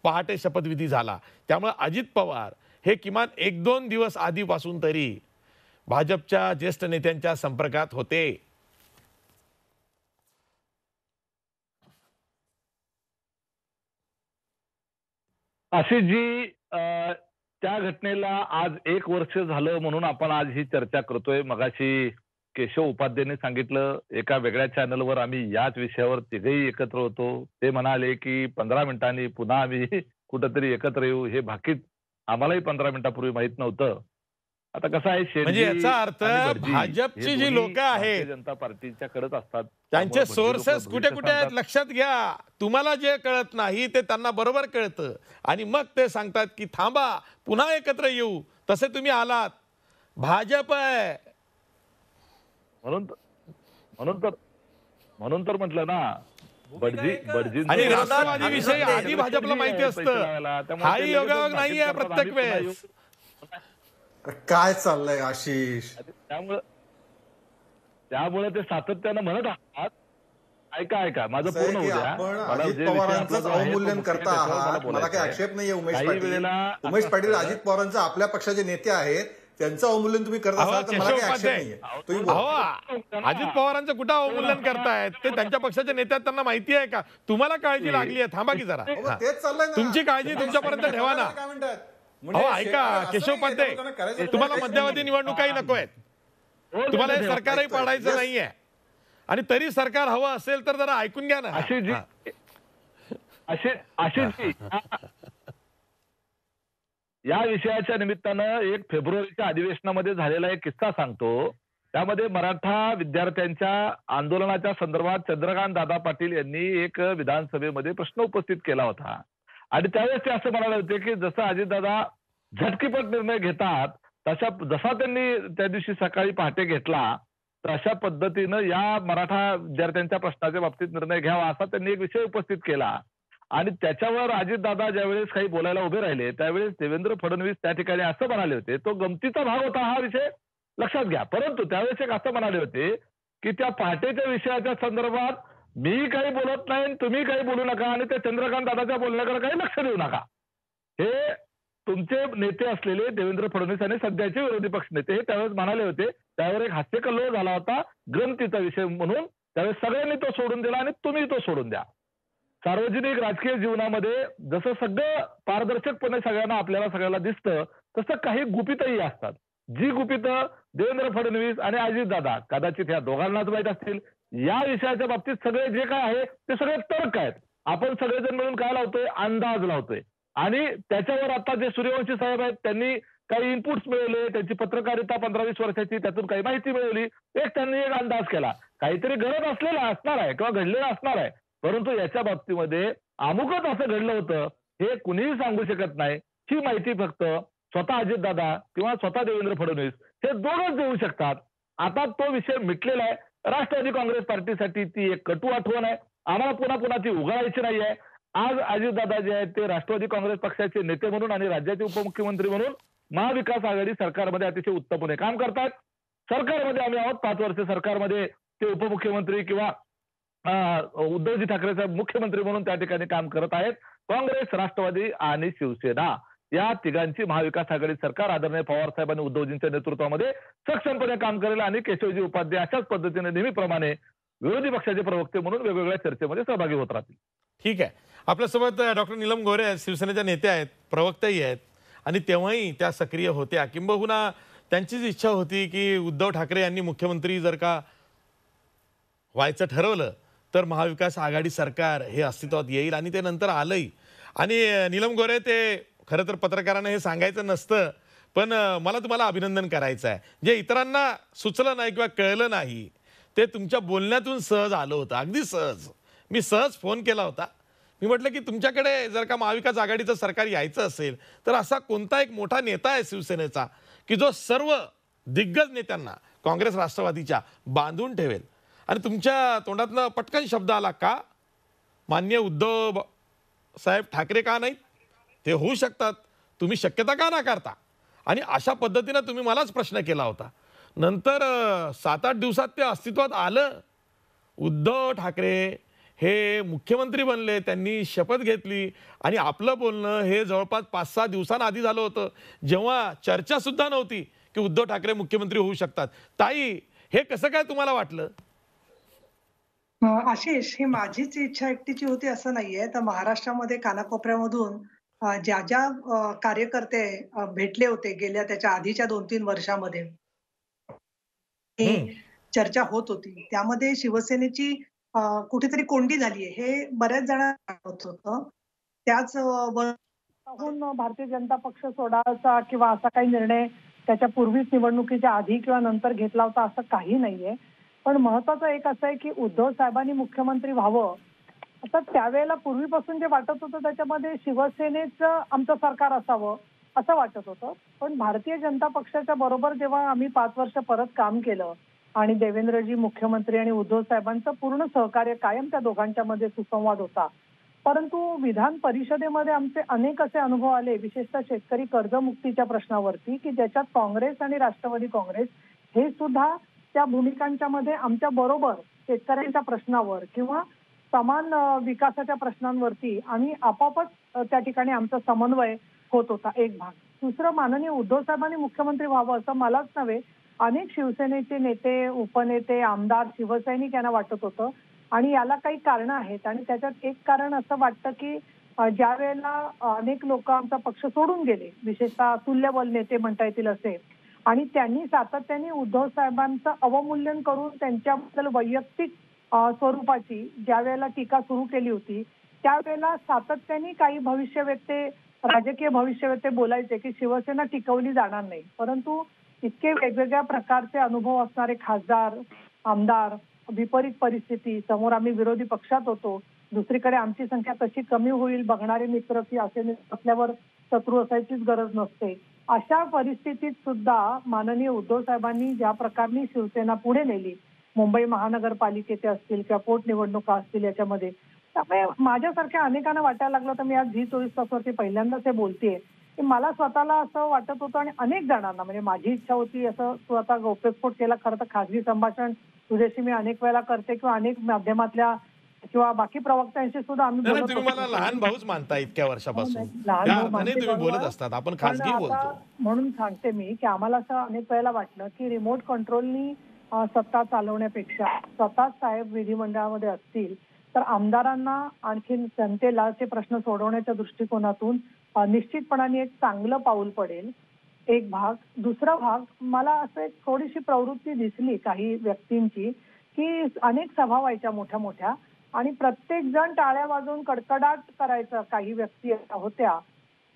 पहाटे शपथविधी झाला. त्यामुळे अजित पवार हे किमान 1-2 दिवस आधीपासून तरी भाजपच्या ज्येष्ठ नेत्यांच्या संपर्कात होते. अशी जी त्या घटनेला आज 1 वर्ष झालं म्हणून आपण आज ही चर्चा करतोय. मगाशी केशव उपाध्यायांनी सांगितलं, एका वेगळ्या चॅनलवर आम्ही याच विषयावर तिघेही एकत्र होतो. ते म्हणाले की 15 मिनिटांनी पुन्हा आम्ही कुठंतरी एकत्र येऊ. हे भाकीत आम्हालाही 15 मिनिटापूर्वी माहित नव्हतं. आता कसं आहे, म्हणजे याचा अर्थ भाजपची जी लोक आहेत जनता पार्टीच्या कडेच असतात. त्यांचे सोर्सेस कुठे कुठे आहेत लक्षात घ्या. तुम्हाला जे कळत नाही ते त्यांना बरोबर कळतं आणि मग ते सांगतात की थांबा, पुन्हा एकत्र येऊ. तसे तुम्ही आलात, भाजप आहे म्हणून तर म्हटलं ना, आणि राष्ट्रवादीविषयी आधी भाजपला माहिती असतं. हाही योगायोग नाहीये प्रत्येक वेळेस. काय चाललंय आशिष? त्यामुळे ते सातत्यानं म्हणत आहात. ऐका माझं पूर्ण होऊ द्या. आपण अजित पवारांचं अवमूल्यन करता आहात, मला काही आक्षेप नाहीये. उमेश पाटील अजित पवारांचे आपल्या पक्षाचे नेते आहेत, त्यांचं अवमूल्यन तुम्ही करत असाल तर मला काही आक्षेप नाहीये. तुम्ही अजित पवारांचं कुठं अवमूल्यन करतायत? ते त्यांच्या पक्षाचे नेते आहेत, त्यांना माहिती आहे का? तुम्हाला काळजी लागली आहे, थांबा की जरा. तेच चाललंय ना. तुमची काळजी तुमच्यापर्यंत ठेवा ना. काय म्हणतात? ऐका केशव उपाध्याय, तुम्हाला मध्यावधी निवडणुकाही नको आहेत, तुम्हाला हे सरकारही पाडायचं नाहीये आणि तरी सरकार हवं असेल तर जरा ऐकून घ्या ना. आशिषजी, या विषयाच्या निमित्तानं 1 फेब्रुवारीच्या अधिवेशनामध्ये झालेला एक किस्सा सांगतो. त्यामध्ये मराठा विद्यार्थ्यांच्या आंदोलनाच्या संदर्भात चंद्रकांत दादा पाटील यांनी एक विधानसभेमध्ये प्रश्न उपस्थित केला होता आणि त्यावेळेस ते असं म्हणाले होते की जसं अजितदादा झटकीपट निर्णय घेतात जसा त्यांनी त्या दिवशी सकाळी पहाटे घेतला, तर अशा पद्धतीनं या मराठा विद्यार्थ्यांच्या प्रश्नाच्या बाबतीत निर्णय घ्यावा असा त्यांनी एक विषय उपस्थित केला. आणि त्याच्यावर अजितदादा ज्यावेळेस काही बोलायला उभे राहिले त्यावेळेस देवेंद्र फडणवीस त्या ठिकाणी असं म्हणाले होते, तो गमतीचा भाग होता हा विषय लक्षात घ्या, परंतु त्यावेळेस एक असं म्हणाले होते की त्या पहाटेच्या विषयाच्या संदर्भात मी काही बोलत नाही, तुम्ही काही बोलू नका आणि त्या चंद्रकांत दादाच्या बोलण्याकडे काही लक्ष देऊ नका. हे तुमचे नेते असलेले देवेंद्र फडणवीस आणि सध्याचे विरोधी पक्ष नेते हे त्यावेळेस म्हणाले होते. त्यावर एक हास्यकल्लोळ झाला होता ग्रंथीचा विषय म्हणून. त्यावेळेस सगळ्यांनी तो सोडून दिला आणि तुम्ही तो सोडून द्या. सार्वजनिक राजकीय जीवनामध्ये जसं सगळं पारदर्शकपणे सगळ्यांना आपल्याला सगळ्याला दिसतं, तसं काही गुपितही असतात. जी गुपितं देवेंद्र फडणवीस आणि अजितदादा कदाचित या दोघांनाच माहीत असतील. या विषयाच्या बाबतीत सगळे जे काय आहे ते सगळे तर्क आहेत. आपण सगळेजण मिळून काय लावतोय, अंदाज लावतोय आणि त्याच्यावर आता जे सूर्यवंशी साहेब आहेत त्यांनी काही इनपुट्स मिळवले, त्यांची पत्रकारिता 15-20 वर्षाची, त्यातून काही माहिती मिळवली, त्यांनी एक अंदाज केला. काहीतरी गरज असलेला असणार आहे किंवा घडलेला असणार आहे, परंतु याच्या बाबतीमध्ये अमुकच असं घडलं होतं हे कुणीही सांगू शकत नाही. ही माहिती फक्त स्वतः अजितदादा किंवा स्वतः देवेंद्र फडणवीस हे दोघंच देऊ शकतात. आता तो विषय मिटलेला आहे. राष्ट्रवादी काँग्रेस पार्टीसाठी ती एक कटू आठवण आहे. आम्हाला पुन्हा पुन्हा ती उघडायची नाहीये. आज अजितदादा जे आहेत ते राष्ट्रवादी काँग्रेस पक्षाचे नेते म्हणून आणि राज्याचे उपमुख्यमंत्री म्हणून महाविकास आघाडी सरकारमध्ये अतिशय उत्तमपणे काम करतात. सरकारमध्ये आम्ही आहोत 5 वर्ष सरकारमध्ये, ते उपमुख्यमंत्री किंवा उद्धवजी ठाकरे साहेब मुख्यमंत्री म्हणून त्या ठिकाणी काम करत आहेत. काँग्रेस, राष्ट्रवादी आणि शिवसेना या तिघांची महाविकास आघाडी सरकार आदरणीय पवार साहेब आणि उद्धवजींच्या नेतृत्वामध्ये सक्षमपणे काम करेल आणि केशवजी उपाध्याय अशाच पद्धतीने नेहमीप्रमाणे विरोधी पक्षाचे प्रवक्ते म्हणून वेगवेगळ्या चर्चेमध्ये सहभागी होत राहतील. ठीक आहे. आपल्यासोबत डॉक्टर नीलम गोरे आहेत, शिवसेनेच्या नेत्या आहेत, प्रवक्ताही आहेत आणि तेव्हाही त्या सक्रिय होत्या. किंबहुना त्यांचीच इच्छा होती की उद्धव ठाकरे यांनी मुख्यमंत्री जर का व्हायचं ठरवलं तर महाविकास आघाडी सरकार हे अस्तित्वात येईल आणि ते नंतर आलंही. आणि नीलम गोरे, ते खरं तर पत्रकारांना हे सांगायचं नसतं, पण मला तुम्हाला अभिनंदन करायचं आहे. जे इतरांना सुचलं नाही किंवा कळलं नाही ते तुमच्या बोलण्यातून सहज आलं होतं, अगदी सहज. मी सहज फोन केला होता. मी म्हटलं की तुमच्याकडे जर का महाविकास आघाडीचं सरकार यायचं असेल तर असा कोणता एक मोठा नेता आहे शिवसेनेचा की जो सर्व दिग्गज नेत्यांना काँग्रेस राष्ट्रवादीच्या बांधून ठेवेल. आणि तुमच्या तोंडातनं पटकन शब्द आला का माननीय उद्धव साहेब ठाकरे का नाहीत, ते होऊ शकतात, तुम्ही शक्यता का नाकारता. आणि अशा पद्धतीनं तुम्ही मलाच प्रश्न केला होता. नंतर 7-8 दिवसात ते अस्तित्वात आलं. उद्धव ठाकरे हे मुख्यमंत्री बनले, त्यांनी शपथ घेतली आणि आपलं बोलणं हे जवळपास 5-6 दिवसांआधी झालं होतं, जेव्हा चर्चा सुद्धा नव्हती की उद्धव ठाकरे मुख्यमंत्री होऊ शकतात. ताई, हे कसं काय तुम्हाला वाटलं? आशिष, ही माझीच इच्छा एकटीची होती असं नाहीये. तर महाराष्ट्रामध्ये कानाकोपऱ्यामधून ज्या ज्या कार्यकर्ते भेटले होते गेल्या त्याच्या आधीच्या 2-3 वर्षामध्ये ही हम्म. चर्चा होत होती. त्यामध्ये शिवसेनेची कुठेतरी कोंडी झालीये हे बऱ्याच जणांना जाणवत होतं. त्याच वरून भारतीय जनता पक्ष सोडायचा किंवा असा काही निर्णय त्याच्या पूर्वीच निवडणुकीच्या आधी किंवा नंतर घेतला होता असं काही नाहीये. पण महत्वाचं एक असं आहे की उद्धव साहेबांनी मुख्यमंत्री व्हावं. आता त्यावेळेला पूर्वीपासून जे वाटत होतं त्याच्यामध्ये शिवसेनेचं आमचं सरकार असावं असं वाटत होतं. पण भारतीय जनता पक्षाच्या बरोबर जेव्हा आम्ही 5 वर्ष परत काम केलं आणि देवेंद्रजी मुख्यमंत्री आणि उद्धव साहेबांचं पूर्ण सहकार्य कायम त्या दोघांच्या मध्ये सुसंवाद होता. परंतु विधान परिषदेमध्ये आमचे अनेक असे अनुभव आले, विशेषतः शेतकरी कर्जमुक्तीच्या प्रश्नावरती, की ज्याच्यात काँग्रेस आणि राष्ट्रवादी काँग्रेस हे सुद्धा त्या भूमिकांच्या मध्ये आमच्या बरोबर शेतकऱ्यांच्या प्रश्नावर किंवा समान विकासाच्या प्रश्नांवरती आणि आपापच त्या ठिकाणी आमचा समन्वय होत होता. एक भाग. दुसरं, माननीय उद्धव साहेबांनी मुख्यमंत्री व्हावं असं मलाच नव्हे, अनेक शिवसेनेचे नेते, उपनेते, आमदार, शिवसैनिक यांना वाटत होतं. आणि याला काही कारणं आहेत आणि त्याच्यात एक कारण असं वाटतं की ज्या वेळेला अनेक लोक आमचा पक्ष सोडून गेले, विशेषतः तुल्यबल नेते म्हणता येतील असे, आणि त्यांनी सातत्याने उद्धव साहेबांचं अवमूल्यन करून त्यांच्याबद्दल वैयक्तिक स्वरूपाची ज्या वेळेला टीका सुरू केली होती त्यावेळेला सातत्याने काही भविष्यवेत्ते, राजकीय भविष्यवेत्ते बोलायचे की शिवसेना टिकवली जाणार नाही. परंतु इतके वेगवेगळ्या प्रकारचे अनुभव असणारे खासदार, आमदार, विपरीत परिस्थिती, समोर आम्ही विरोधी पक्षात होतो, दुसरीकडे आमची संख्या कशी कमी होईल बघणारे मित्र की असे असल्यावर शत्रू असायचीच गरज नसते. अशा परिस्थितीत सुद्धा माननीय उद्धव साहेबांनी ज्या प्रकारे शिवसेना पुढे नेली, मुंबई महानगरपालिकेचे असतील किंवा पोटनिवडणुका असतील याच्यामध्ये, त्यामुळे माझ्यासारख्या अनेकांना वाटायला लागलं. तर मी आज झी 24 तासवरती पहिल्यांदाच हे बोलतेय की मला स्वतःला असं वाटत होतं आणि अनेक जणांना, म्हणजे माझी इच्छा होती, असं स्वतः गौप्यस्फोट केला. खरं तर खासगी संभाषण तुझ्याशी मी अनेक वेळेला करते किंवा अनेक माध्यमातल्या किंवा बाकी प्रवक्त्यांशी सुद्धा आम्ही बोलत तुम्ही मला लहान भाऊच मानता इतक्या वर्षापासून. लहान त्या भाऊ अर्थाने मानते तुम्ही बोलत बरोबर. असतात, आपण पण खासगी आता बोलतो. म्हणून सांगते मी की आम्हाला असं अनेक वेळेला वाटलं की रिमोट कंट्रोलनी सत्ता चालवण्यापेक्षा स्वतः साहेब विधिमंडळामध्ये असतील तर आमदारांना आणखीन जनतेला ते प्रश्न सोडवण्याच्या दृष्टिकोनातून निश्चितपणाने एक चांगलं पाऊल पडेल. एक भाग. दुसरा भाग, मला असं एक थोडीशी प्रवृत्ती दिसली काही व्यक्तींची की अनेक सभा व्हायच्या मोठ्या मोठ्या आणि प्रत्येक जण टाळ्या वाजवून कडकडाट करायचं. काही व्यक्ती होत्या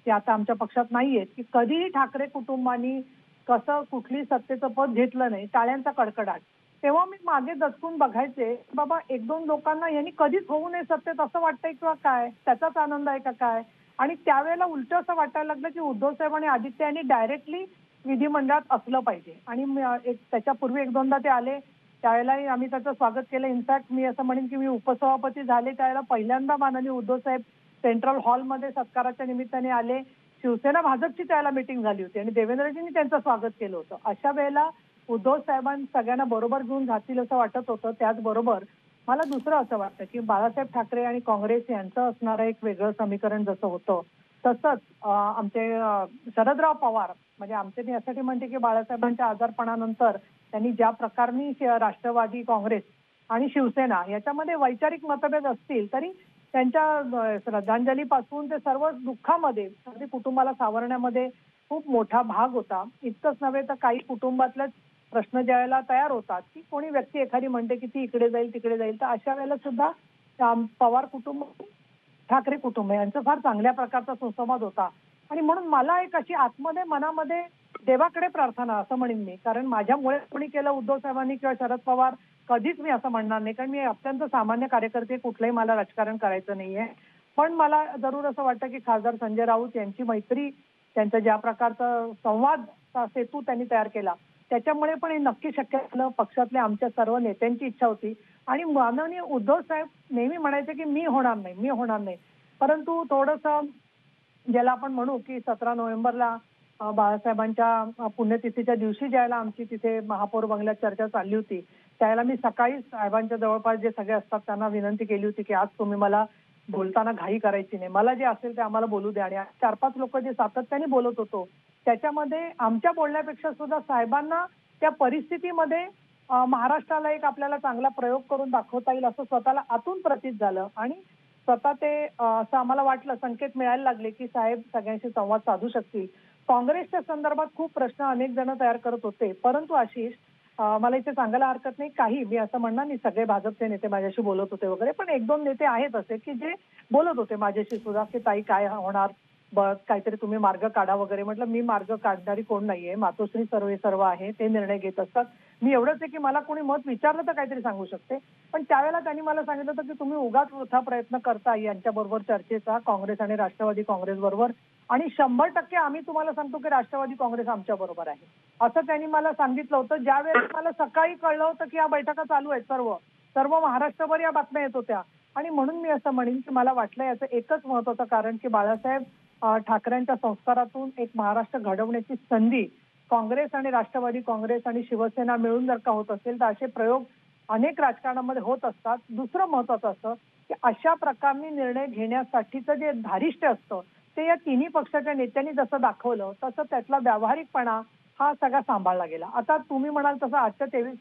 त्या आता आमच्या पक्षात नाहीयेत की कधीही ठाकरे कुटुंबानी कसं कुठली सत्तेचं पद घेतलं नाही, टाळ्यांचा कडकडाट. तेव्हा मी मागे दचकून बघायचे, बाबा 1-2 लोकांना यांनी कधीच होऊ नये सत्तेत असं वाटतंय किंवा काय, त्याचाच आनंद आहे का काय. आणि त्यावेळेला उलट असं वाटायला लागलं की उद्धव साहेब आणि आदित्य यांनी डायरेक्टली विधिमंडळात असलं पाहिजे. आणि त्याच्यापूर्वी 1-2दा ते आले, त्यावेळेलाही आम्ही त्याचं स्वागत केलं. इनफॅक्ट मी असं म्हणेन की मी उपसभापती झाले त्यावेळेला पहिल्यांदा माननीय उद्धव साहेब सेंट्रल हॉलमध्ये सत्काराच्या निमित्ताने आले. शिवसेना भाजपची त्यावेळेला मीटिंग झाली होती आणि देवेंद्रजींनी त्यांचं स्वागत केलं होतं. अशा वेळेला उद्धव साहेबांनी सगळ्यांना बरोबर घेऊन जातील असं वाटत होतं. त्याचबरोबर मला दुसरं असं वाटतं की बाळासाहेब ठाकरे आणि काँग्रेस यांचं असणारं एक वेगळं समीकरण जसं होतं तसंच आमचे शरदराव पवार म्हणजे आमचे मी यासाठी म्हणते की बाळासाहेबांच्या आजारपणानंतर त्यांनी ज्या प्रकारे राष्ट्रवादी काँग्रेस आणि शिवसेना याच्यामध्ये वैचारिक मतभेद असतील तरी त्यांच्या श्रद्धांजलीपासून ते सर्व दुःखामध्ये अगदी कुटुंबाला सावरण्यामध्ये खूप मोठा भाग होता. इतकंच नव्हे तर काही कुटुंबातलेच प्रश्न ज्यावेळेला तयार होतात की कोणी व्यक्ती एखादी म्हणते की ती इकडे जाईल तिकडे जाईल तर अशा वेळेला सुद्धा पवार कुटुंब ठाकरे कुटुंब यांचा फार चांगल्या प्रकारचा सुसंवाद होता. आणि म्हणून मला एक अशी आतमध्ये मनामध्ये देवाकडे प्रार्थना असं म्हणेन मी, कारण माझ्यामुळे कोणी केलं उद्धव साहेबांनी किंवा शरद पवार कधीच मी असं म्हणणार नाही, कारण मी अत्यंत सामान्य कार्यकर्ते, कुठलंही मला राजकारण करायचं नाहीये. पण मला जरूर असं वाटतं की खासदार संजय राऊत यांची मैत्री, त्यांचा ज्या प्रकारचा संवाद सेतू त्यांनी तयार केला त्याच्यामुळे पण हे नक्की शक्य झालं. पक्षातल्या आमच्या सर्व नेत्यांची इच्छा होती आणि माननीय उद्धव साहेब नेहमी म्हणायचे की मी होणार नाही, परंतु थोडंसं ज्याला आपण म्हणू की 17 नोव्हेंबरला बाळासाहेबांच्या पुण्यतिथीच्या दिवशी ज्याला आमची तिथे महापौर बंगल्यात चर्चा चालली होती त्यावेळेला मी सकाळी साहेबांच्या जवळपास जे सगळे असतात त्यांना विनंती केली होती की आज तुम्ही मला बोलताना घाई करायची नाही, मला जे असेल ते आम्हाला बोलू द्या. आणि 4-5 लोक जे सातत्याने बोलत होतो त्याच्यामध्ये आमच्या बोलण्यापेक्षा सुद्धा साहेबांना त्या परिस्थितीमध्ये महाराष्ट्राला एक आपल्याला चांगला प्रयोग करून दाखवता येईल असं स्वतःला आतून प्रतीत झालं. आणि स्वतः ते असं आम्हाला वाटलं, संकेत मिळायला लागले की साहेब सगळ्यांशी संवाद साधू शकतील. काँग्रेसच्या संदर्भात खूप प्रश्न अनेक जण तयार करत होते, परंतु आशिष मला इथे सांगायला हरकत नाही, काही मी असं म्हणणार नाही सगळे भाजपचे नेते माझ्याशी बोलत होते वगैरे, पण 1-2 नेते आहेत असे की जे बोलत होते माझ्याशी सुद्धा की ताई काय होणार, काहीतरी तुम्ही मार्ग काढा वगैरे. म्हटलं मी मार्ग काढणारी कोण नाहीये, मातोश्री सर्व आहे, ते निर्णय घेत असतात. मी एवढंच आहे की मला कोणी मत विचारलं तर काहीतरी सांगू शकते. पण त्यावेळेला त्यांनी मला सांगितलं होतं की तुम्ही उगाच वृथा प्रयत्न करता यांच्याबरोबर चर्चेचा, काँग्रेस आणि राष्ट्रवादी काँग्रेस बरोबर, आणि 100% आम्ही तुम्हाला सांगतो की राष्ट्रवादी काँग्रेस आमच्या बरोबर आहे असं त्यांनी मला सांगितलं होतं. ज्यावेळेस मला सकाळी कळलं होतं की या बैठका चालू आहेत, सर्व महाराष्ट्रभर या बातम्या येत होत्या. आणि म्हणून मी असं म्हणेन की मला वाटलं याचं एकच महत्वाचं कारण की बाळासाहेब ठाकरेंच्या संस्कारातून एक महाराष्ट्र घडवण्याची संधी काँग्रेस आणि राष्ट्रवादी काँग्रेस आणि शिवसेना मिळून जर का होत असेल तर असे प्रयोग अनेक राजकारणामध्ये होत असतात. दुसरं महत्वाचं असं की अशा प्रकारने निर्णय घेण्यासाठीचं जे धारिष्ट्य असतं ते या तिन्ही पक्षाच्या नेत्यांनी जसं दाखवलं तसं त्यातला व्यावहारिकपणा हा सगळा सांभाळला गेला. आता तुम्ही म्हणाल तसं आजच्या 23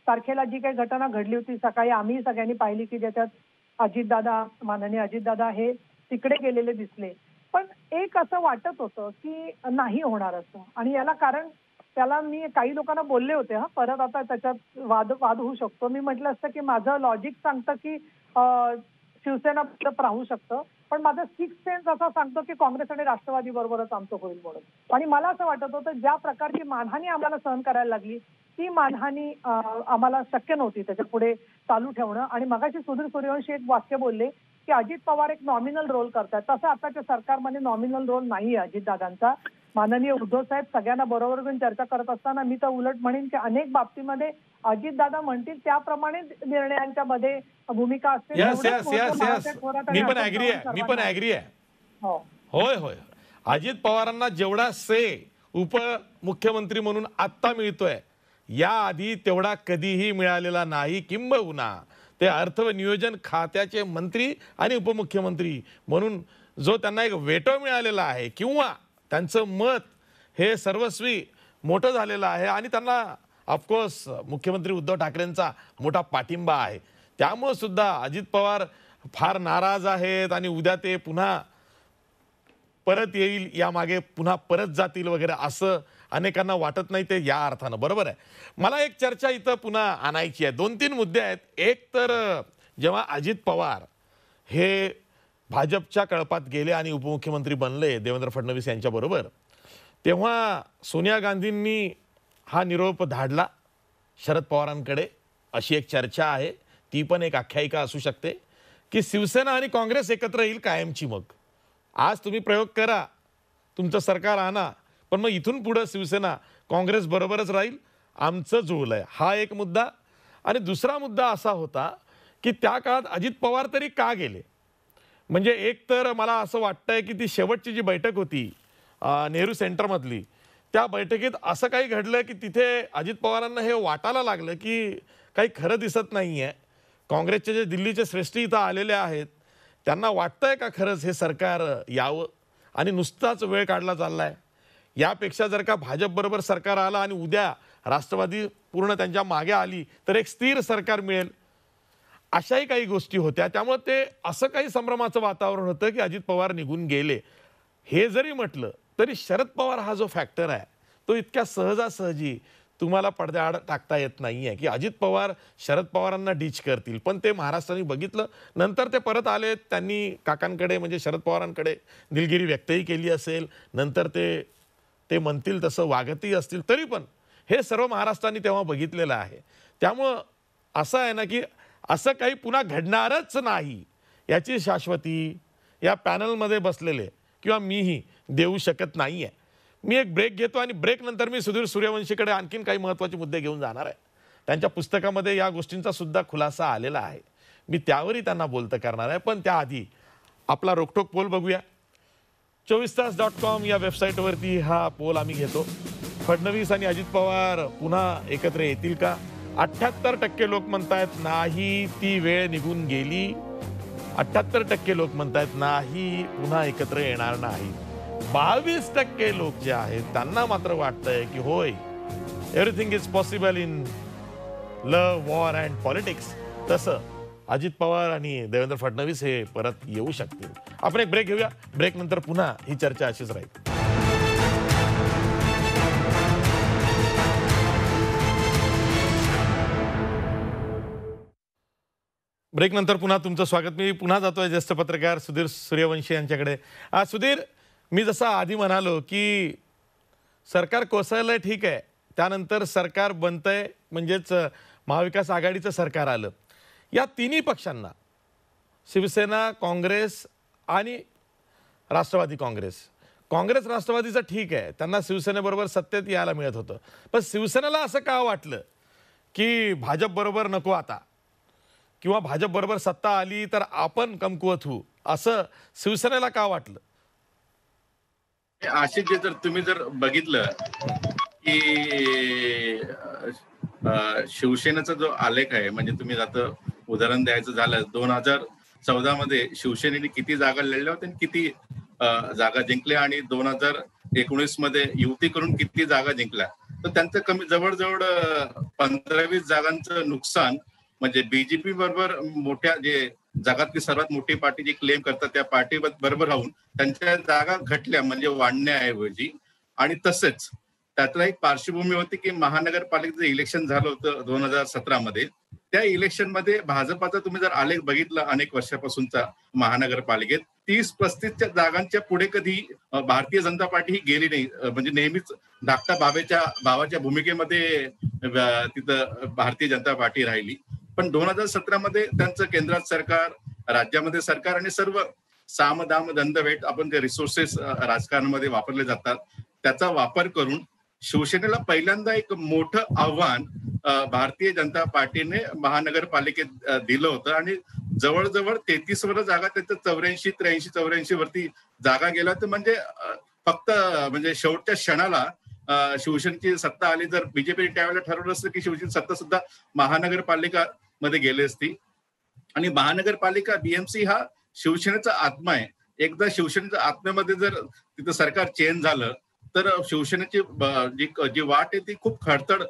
तारखेला जी काही घटना घडली होती सकाळी आम्ही सगळ्यांनी पाहिली की ज्याच्यात माननीय अजितदादा हे तिकडे गेलेले दिसले, पण एक असं वाटत होतं की नाही होणार असं. आणि याला कारण त्याला मी काही लोकांना बोलले होते परत आता त्याच्यात वाद होऊ शकतो. मी म्हटलं असतं की माझं लॉजिक सांगतं की शिवसेना राहू शकतं, पण माझं 6th सेन्स असं सांगतो की काँग्रेस आणि राष्ट्रवादी बरोबरच आमचं होईल म्हणून. आणि मला असं वाटत होतं ज्या प्रकारची मानहानी आम्हाला सहन करायला लागली ती मानहानी आम्हाला शक्य नव्हती त्याच्या पुढे चालू ठेवणं. आणि मगाशी सुधीर सूर्यवंशी एक वाक्य बोलले की अजित पवार एक नॉमिनल रोल करतात, तसं आताच्या सरकारमध्ये नॉमिनल रोल नाही अजितदादांचा. माननीय उद्धव साहेब सगळ्यांना बरोबर घेऊन चर्चा करत असताना मी तर उलट म्हणेन की अनेक बाबतीमध्ये अजितदादा म्हणतील त्याप्रमाणे निर्णयांच्या मध्ये भूमिका असते. मी पण ऍग्री आहे. होय अजित पवारांना जेवढा उपमुख्यमंत्री म्हणून आत्ता मिळतोय याआधी तेवढा कधीही मिळालेला नाही. किंबहुना ते अर्थ व नियोजन खात्याचे मंत्री आणि उपमुख्यमंत्री म्हणून जो त्यांना एक वेटो मिळालेला आहे किंवा त्यांचं मत हे सर्वस्वी मोठं झालेलं आहे आणि त्यांना ऑफकोर्स मुख्यमंत्री उद्धव ठाकरेंचा मोठा पाठिंबा आहे. त्यामुळे सुद्धा अजित पवार फार नाराज आहेत आणि उद्या ते पुन्हा परत येईल यामागे पुन्हा परत जातील वगैरे असं अनेकांना वाटत नाही. ते या अर्थानं बरोबर आहे. मला एक चर्चा इथं पुन्हा आणायची आहे. 2-3 मुद्दे आहेत. एक तर जेव्हा अजित पवार हे भाजपच्या कळपात गेले आणि उपमुख्यमंत्री बनले देवेंद्र फडणवीस यांच्याबरोबर, तेव्हा सोनिया गांधींनी हा निरोप धाडला शरद पवारांकडे अशी एक चर्चा आहे. ती पण एक आख्यायिका असू शकते की शिवसेना आणि काँग्रेस एकत्र येईल कायमची. मग आज तुम्ही प्रयोग करा, तुमचं सरकार आणा, पण मग इथून पुढे शिवसेना काँग्रेस बरोबरच राहील, आमचं जुळलंय. हा एक मुद्दा. आणि दुसरा मुद्दा असा होता की त्या काळात अजित पवार तरी का गेले. म्हणजे एक तर मला असं वाटतंय की ती शेवटची जी बैठक होती नेहरू सेंटरमधली, त्या बैठकीत असं काही घडलं की तिथे अजित पवारांना हे वाटायला लागलं की काही खरं दिसत नाहीये, काँग्रेसचे जे दिल्लीचे श्रेष्ठी इथं आलेले आहेत त्यांना वाटतंय का खरंच हे सरकार यावं आणि नुसताच वेळ काढला चाललाय? यापेक्षा जर का भाजपबरोबर सरकार आलं आणि उद्या राष्ट्रवादी पूर्ण त्यांच्या मागे आली तर एक स्थिर सरकार मिळेल, अशाही काही गोष्टी होत्या. त्यामुळे ते असं काही संभ्रमाचं वातावरण होतं की अजित पवार निघून गेले. हे जरी म्हटलं तरी शरद पवार हा जो फॅक्टर आहे तो इतक्या सहजासहजी तुम्हाला पडद्याआड टाकता येत नाहीये की अजित पवार शरद पवारांना डीच करतील. पण ते महाराष्ट्राने बघितलं, नंतर ते परत आले, त्यांनी काकांकडे म्हणजे शरद पवारांकडे दिलगिरी व्यक्तही केली असेल, नंतर ते म्हणतील तसं वागतही असतील, तरी पण हे सर्व महाराष्ट्राने तेव्हा बघितलेलं आहे. त्यामुळं असं आहे ना की असं काही पुन्हा घडणारच नाही याची शाश्वती या पॅनलमध्ये बसलेले किंवा मीही देऊ शकत नाही आहे. मी एक ब्रेक घेतो आणि ब्रेक नंतर मी सुधीर सूर्यवंशीकडे आणखीन काही महत्त्वाचे मुद्दे घेऊन जाणार आहे. त्यांच्या पुस्तकामध्ये या गोष्टींचा सुद्धा खुलासा आलेला आहे. मी त्यावरही त्यांना बोलतं करणार आहे. पण त्याआधी आपला रोकटोक पोल बघूया. 24तास.com या वेबसाईटवरती हा पोल आम्ही घेतो. फडणवीस आणि अजित पवार पुन्हा एकत्र येतील का? 78% लोक म्हणतायत नाही, ती वेळ निघून गेली. 78% लोक म्हणतायत नाही, पुन्हा एकत्र येणार नाही. 22% लोक जे आहेत त्यांना मात्र वाटतंय की होय, everything is possible in love, war and politics. तसं अजित पवार आणि देवेंद्र फडणवीस हे परत येऊ शकतील. आपण एक ब्रेक घेऊया. ब्रेक नंतर पुन्हा ही चर्चा अशीच राहील. ब्रेक नंतर पुन्हा तुमचं स्वागत. मी पुन्हा जातोय ज्येष्ठ पत्रकार सुधीर सूर्यवंशी यांच्याकडे. सुधीर, मी जसं आधी म्हणालो की सरकार कोसळलंय, ठीक आहे, त्यानंतर सरकार बनतंय, म्हणजेच महाविकास आघाडीचं सरकार आलं. या तिन्ही पक्षांना, शिवसेना, काँग्रेस आणि राष्ट्रवादी काँग्रेस राष्ट्रवादीचं ठीक आहे, त्यांना शिवसेनेबरोबर सत्तेत यायला मिळत होतं. पण शिवसेनेला असं का वाटलं की भाजप बरोबर नको आता, किंवा भाजप बरोबर सत्ता आली तर आपण कमकुवत होऊ, असं शिवसेनेला का वाटलं? आशिष, जर तुम्ही जर बघितलं की शिवसेनेचा जो आलेख आहे, म्हणजे तुम्ही आता उदाहरण द्यायचं झालं 2014 मध्ये शिवसेनेने किती जागा लढल्या होत्या आणि किती जागा जिंकल्या, आणि 2019 मध्ये युती करून किती जागा जिंकल्या, तर त्यांचं कमी जवळजवळ 15-20 जागांचं नुकसान. म्हणजे बीजेपी बरोबर मोठ्या, जे जगातली सर्वात मोठी पार्टी जी क्लेम करतात त्या पार्टी बरोबर राहून त्यांच्या जागा घटल्या, म्हणजे वाढण्याऐवजी. आणि तसेच त्यातला एक पार्श्वभूमी होती की महानगरपालिकेचं इलेक्शन झालं होतं 2017 मध्ये. त्या इलेक्शन मध्ये भाजपाचा तुम्ही जर आलेख बघितला अनेक वर्षापासूनचा महानगरपालिकेत, 30-35 जागांच्या पुढे कधी भारतीय जनता पार्टी ही गेली नाही. म्हणजे नेहमीच धाकटा भावाच्या भूमिकेमध्ये तिथं भारतीय जनता पार्टी राहिली. पण 2017 मध्ये त्यांचं केंद्रात सरकार, राज्यामध्ये सरकार आणि सर्व साम दाम दंडभेद, आपण जे रिसोर्सेस राजकारणामध्ये वापरले जातात त्याचा वापर करून शिवसेनेला पहिल्यांदा एक मोठं आव्हान भारतीय जनता पार्टीने महानगरपालिकेत दिलं होतं. आणि जवळजवळ 33 वर जागा, त्याचं 84-83-84 वरती जागा गेला. तर म्हणजे फक्त म्हणजे शेवटच्या क्षणाला शिवसेनेची सत्ता आली. जर बीजेपीने त्यावेळेला ठरवलं असतं की शिवसेनेची सत्ता सुद्धा महानगरपालिका मध्ये गेली असती. आणि महानगरपालिका, बीएमसी हा शिवसेनेचा आत्मा आहे. एकदा शिवसेनेच्या आत्म्यामध्ये जर तिथं सरकार चेंज झालं तर शिवसेनेची जी वाट आहे ती खूप खडतड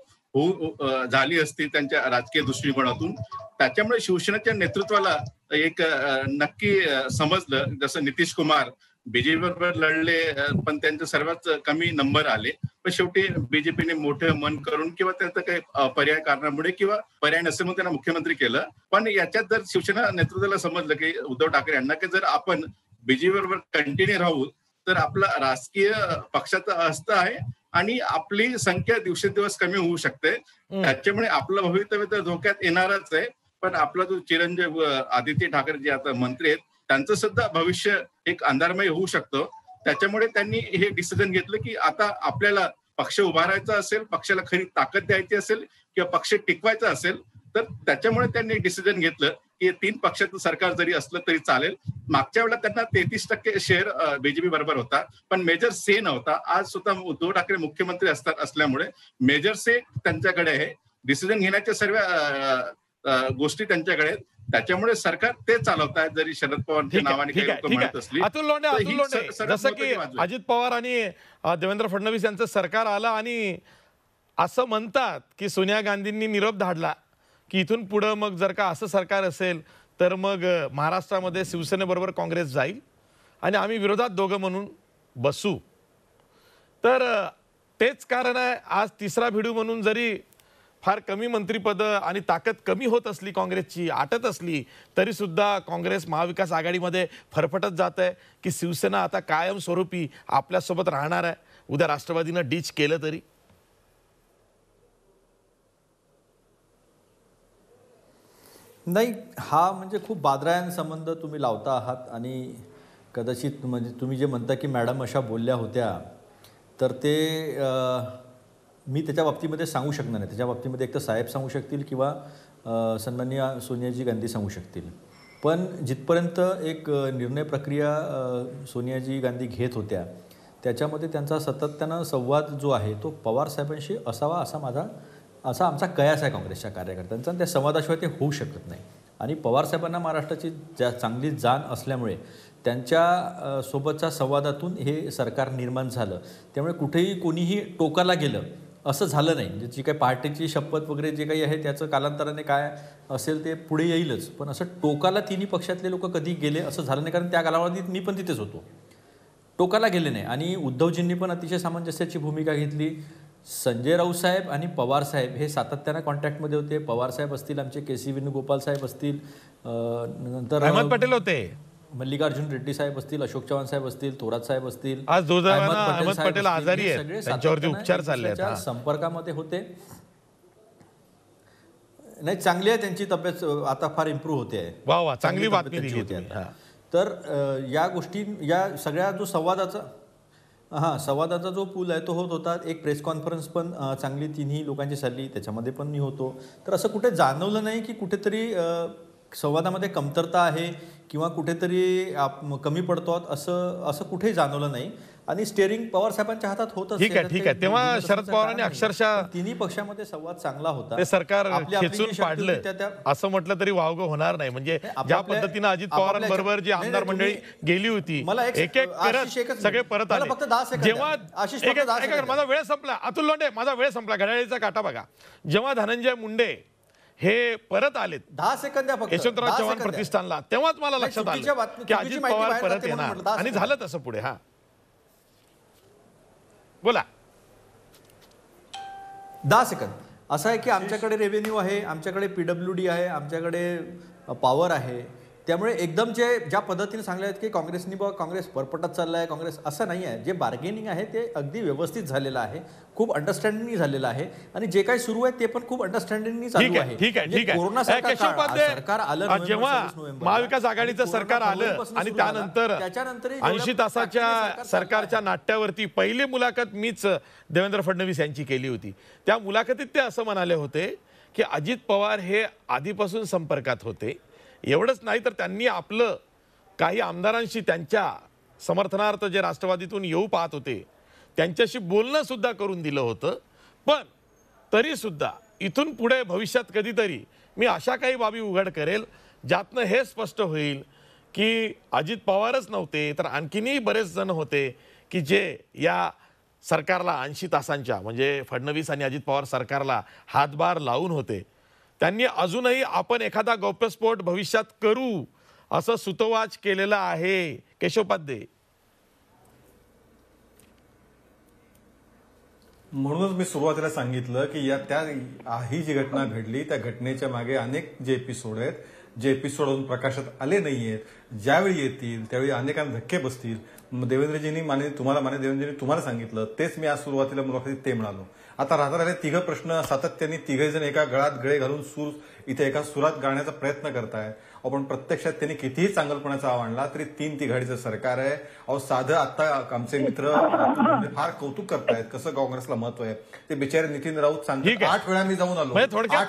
झाली असती त्यांच्या राजकीय दृष्टिकोनातून. त्याच्यामुळे शिवसेनेच्या नेतृत्वाला एक नक्की समजलं, जसं नितीश कुमार बीजेपी बरोबर लढले पण त्यांचे सर्वात कमी नंबर आले. पण शेवटी बीजेपीने मोठं मन करून किंवा त्यांचं काही पर्याय कारणामुळे किंवा पर्याय नसल्यामुळे त्यांना मुख्यमंत्री केलं. पण याच्यात जर शिवसेना नेतृत्वाला समजलं की उद्धव ठाकरे यांना की जर आपण बीजेपी बरोबर कंटिन्यू राहू तर आपला राजकीय पक्षाचा अस्त्र आहे आणि आपली संख्या दिवसेंदिवस कमी होऊ शकते. त्याच्यामुळे आपलं भवितव्य तर धोक्यात येणारच आहे. पण आपला जो चिरंजीव आदित्य ठाकरे जे आता मंत्री आहेत त्यांचं सुद्धा भविष्य एक अंधारमय होऊ शकतं. त्याच्यामुळे त्यांनी हे डिसिजन घेतलं की आता आपल्याला पक्ष उभारायचा असेल, पक्षाला खरी ताकद द्यायची असेल किंवा पक्ष टिकवायचा असेल तर त्याच्यामुळे त्यांनी डिसिजन घेतलं की 3 पक्षाचं सरकार जरी असलं तरी चालेल. मागच्या वेळेला त्यांना 33% शेअर बीजेपी बरोबर होता पण मेजर से नव्हता. आज स्वतः उद्धव ठाकरे मुख्यमंत्री असल्यामुळे मेजर से त्यांच्याकडे आहे. डिसिजन घेण्याच्या सर्व गोष्टी त्यांच्याकडे आहेत. त्याच्यामुळे सरकार ते चालवत आहेत. जरी शरद पवारांच्या नावाने काही लोक म्हणत असली अतुल लोंढे, तर अतुल ही लोंढे, सर्वात जसं की महत्त्वाची बाजू आहे. अजित पवार आणि देवेंद्र फडणवीस यांचं सरकार आलं आणि असं म्हणतात की सोनिया गांधींनी निरोप धाडला की इथून पुढं मग जर का असं सरकार असेल तर मग महाराष्ट्रामध्ये शिवसेनेबरोबर काँग्रेस जाईल आणि आम्ही विरोधात दोघं म्हणून बसू. तर तेच कारण आहे आज तिसरा भिडू म्हणून जरी फार कमी मंत्रिपदं आणि ताकद कमी होत असली, काँग्रेसची आटत असली, तरी सुद्धा काँग्रेस महाविकास आघाडीमध्ये फरफटत जात आहे की शिवसेना आता कायमस्वरूपी आपल्यासोबत राहणार आहे. उद्या राष्ट्रवादीनं डिच केलं तरी. नाही, हा म्हणजे खूप बादरायण संबंध तुम्ही लावता आहात आणि कदाचित म्हणजे तुम्ही जे म्हणता की मॅडम अशा बोलल्या होत्या, तर ते मी त्याच्या बाबतीमध्ये सांगू शकणार नाही. त्याच्या बाबतीमध्ये एक तर साहेब सांगू शकतील किंवा सन्माननीय सोनियाजी गांधी सांगू शकतील. पण जिथपर्यंत एक निर्णय प्रक्रिया सोनियाजी गांधी घेत होत्या त्याच्यामध्ये त्यांचा सातत्यानं संवाद जो आहे तो पवार साहेबांशी असावा असा आमचा कयास आहे काँग्रेसच्या कार्यकर्त्यांचा. आणि त्या संवादाशिवाय ते होऊ शकत नाही. आणि पवार साहेबांना महाराष्ट्राची चांगली जाण असल्यामुळे त्यांच्या सोबतच्या संवादातून हे सरकार निर्माण झालं. त्यामुळे कुठेही कोणीही टोकाला गेलं असं झालं नाही. म्हणजे जी काही पार्टीची शपथ वगैरे जे काही आहे त्याचं कालांतराने काय असेल ते पुढे येईलच. पण असं टोकाला तिन्ही पक्षातले लोक कधी गेले असं झालं नाही. कारण त्या कालावधीत मी पण तिथेच होतो. टोकाला गेले नाही. आणि उद्धवजींनी पण अतिशय सामंजस्याची भूमिका घेतली. संजय राऊत साहेब आणि पवार साहेब हे सातत्यानं कॉन्टॅक्टमध्ये होते. पवार साहेब असतील, आमचे के.सी. वेणुगोपाल साहेब असतील, नंतर अहमद पटेल होते, मल्लिकार्जुन रेड्डी साहेब असतील, अशोक चव्हाण साहेब असतील, थोरात साहेब असतील. आज दुर्दैवानं अहमद पटेल आजारी आहेत, त्यांच्यावरती उपचार चालले आहेत. संपर्कामध्ये होते. नाही, चांगली आहे त्यांची तब्येत, आता फार इम्प्रूव्ह होते आहे. वा वा, चांगली तब्येत बातमी त्यांची दिली होती तुम्ही. आता. तर या गोष्टी, या सगळ्या जो संवादाचा जो पूल आहे तो होत होता. एक प्रेस कॉन्फरन्स पण चांगली तिन्ही लोकांची झाली, त्याच्यामध्ये पण मी होतो. तर असं कुठे जाणवलं नाही की कुठेतरी संवादामध्ये कमतरता आहे किंवा कुठेतरी कमी पडतो असं कुठेही जाणवलं नाही. आणि स्टेअरिंग पवार साहेबांच्या हातात होत ठीक आहे. तेव्हा शरद पवारांनी अक्षरशः तिन्ही पक्षामध्ये संवाद चांगला होता. ते सरकार खेचून पाडलं असं म्हटलं तरी वावगं होणार नाही. म्हणजे ज्या पद्धतीनं अजित पवारांबरोबर जी आमदार मंडळी गेली होती, एक एक करत सगळे परत आले. जेव्हा माझा वेळ संपला, अतुल लोंढे, माझा वेळ संपला, घड्याळीचा काटा बघा. जेव्हा धनंजय मुंडे हे परत आलेत 10 सेकंद यशवंतराव चव्हाण प्रतिष्ठानला, तेव्हाच मला लक्षात आलं की अजित पवार परत येणार. आणि झालं तसं पुढे. हा, बोला. 10 सेकंद. असं आहे की आमच्याकडे रेव्हेन्यू आहे, आमच्याकडे PWD आहे, आमच्याकडे पॉवर आहे. त्यामुळे एकदम ज्या पद्धतीने सांगले आहेत की काँग्रेस परपटत चालला आहे, काँग्रेस, असं नाही आहे. जे बार्गेनिंग आहे ते अगदी व्यवस्थित झालेलं आहे, खूप अंडरस्टँडिंग झालेलं आहे. आणि जे काही सुरू आहे ते पण खूप अंडरस्टँडिंग चालू आहे. ठीक आहे. सरकार आलं, जेव्हा महाविकास आघाडीचं सरकार आलं आणि त्यानंतर 80 तासाच्या सरकारच्या नाट्यावरती पहिली मुलाखत मीच देवेंद्र फडणवीस यांची केली होती. त्या मुलाखतीत ते असं म्हणाले होते की अजित पवार हे आधीपासून संपर्कात होते. एवढंच नाही तर त्यांनी आपलं काही आमदारांशी त्यांच्या समर्थनार्थ जे राष्ट्रवादीतून येऊ पाहत होते त्यांच्याशी बोलणं सुद्धा करून दिलं होतं. पण तरी सुद्धा इथून पुढे भविष्यात कधीतरी मी अशा काही बाबी उघड करेल ज्यातनं हे स्पष्ट होईल की अजित पवारच नव्हते तर आणखीनही बरेच जण होते की जे या सरकारला 80 तासांच्या म्हणजे फडणवीस आणि अजित पवार सरकारला हातभार लावून होते. त्यांनी अजूनही आपण एखादा गौप्यस्फोट भविष्यात करू असं सुतोवाच केलेलं आहे. केशवपाध्ये, म्हणूनच मी सुरुवातीला सांगितलं की ही जी घटना घडली त्या घटनेच्या मागे अनेक जे एपिसोड आहेत, जे एपिसोड अजून प्रकाशात आले नाहीयेत, ज्यावेळी येतील त्यावेळी अनेकांना धक्के बसतील. देवेंद्रजींनी देवेंद्रजींनी तुम्हाला सांगितलं तेच मी आज सुरुवातीला मुलाखतीत ते म्हणालो. आता राहणारे तिघ प्रश्न सातत्याने तिघे जण एका गळात गळे घालून इथे एका सुरात गाण्याचा प्रयत्न करतायत. आपण प्रत्यक्षात त्यांनी कितीही चांगलपणाचा आणला तरी 3 तिघाडीचं सरकार आहे. साधं आता आमचे मित्र फार कौतुक करतायत कसं काँग्रेसला महत्व आहे. ते बिचारे नितीन राऊत सांगतात 8 वेळा मी जाऊन आलो, 8 वेळा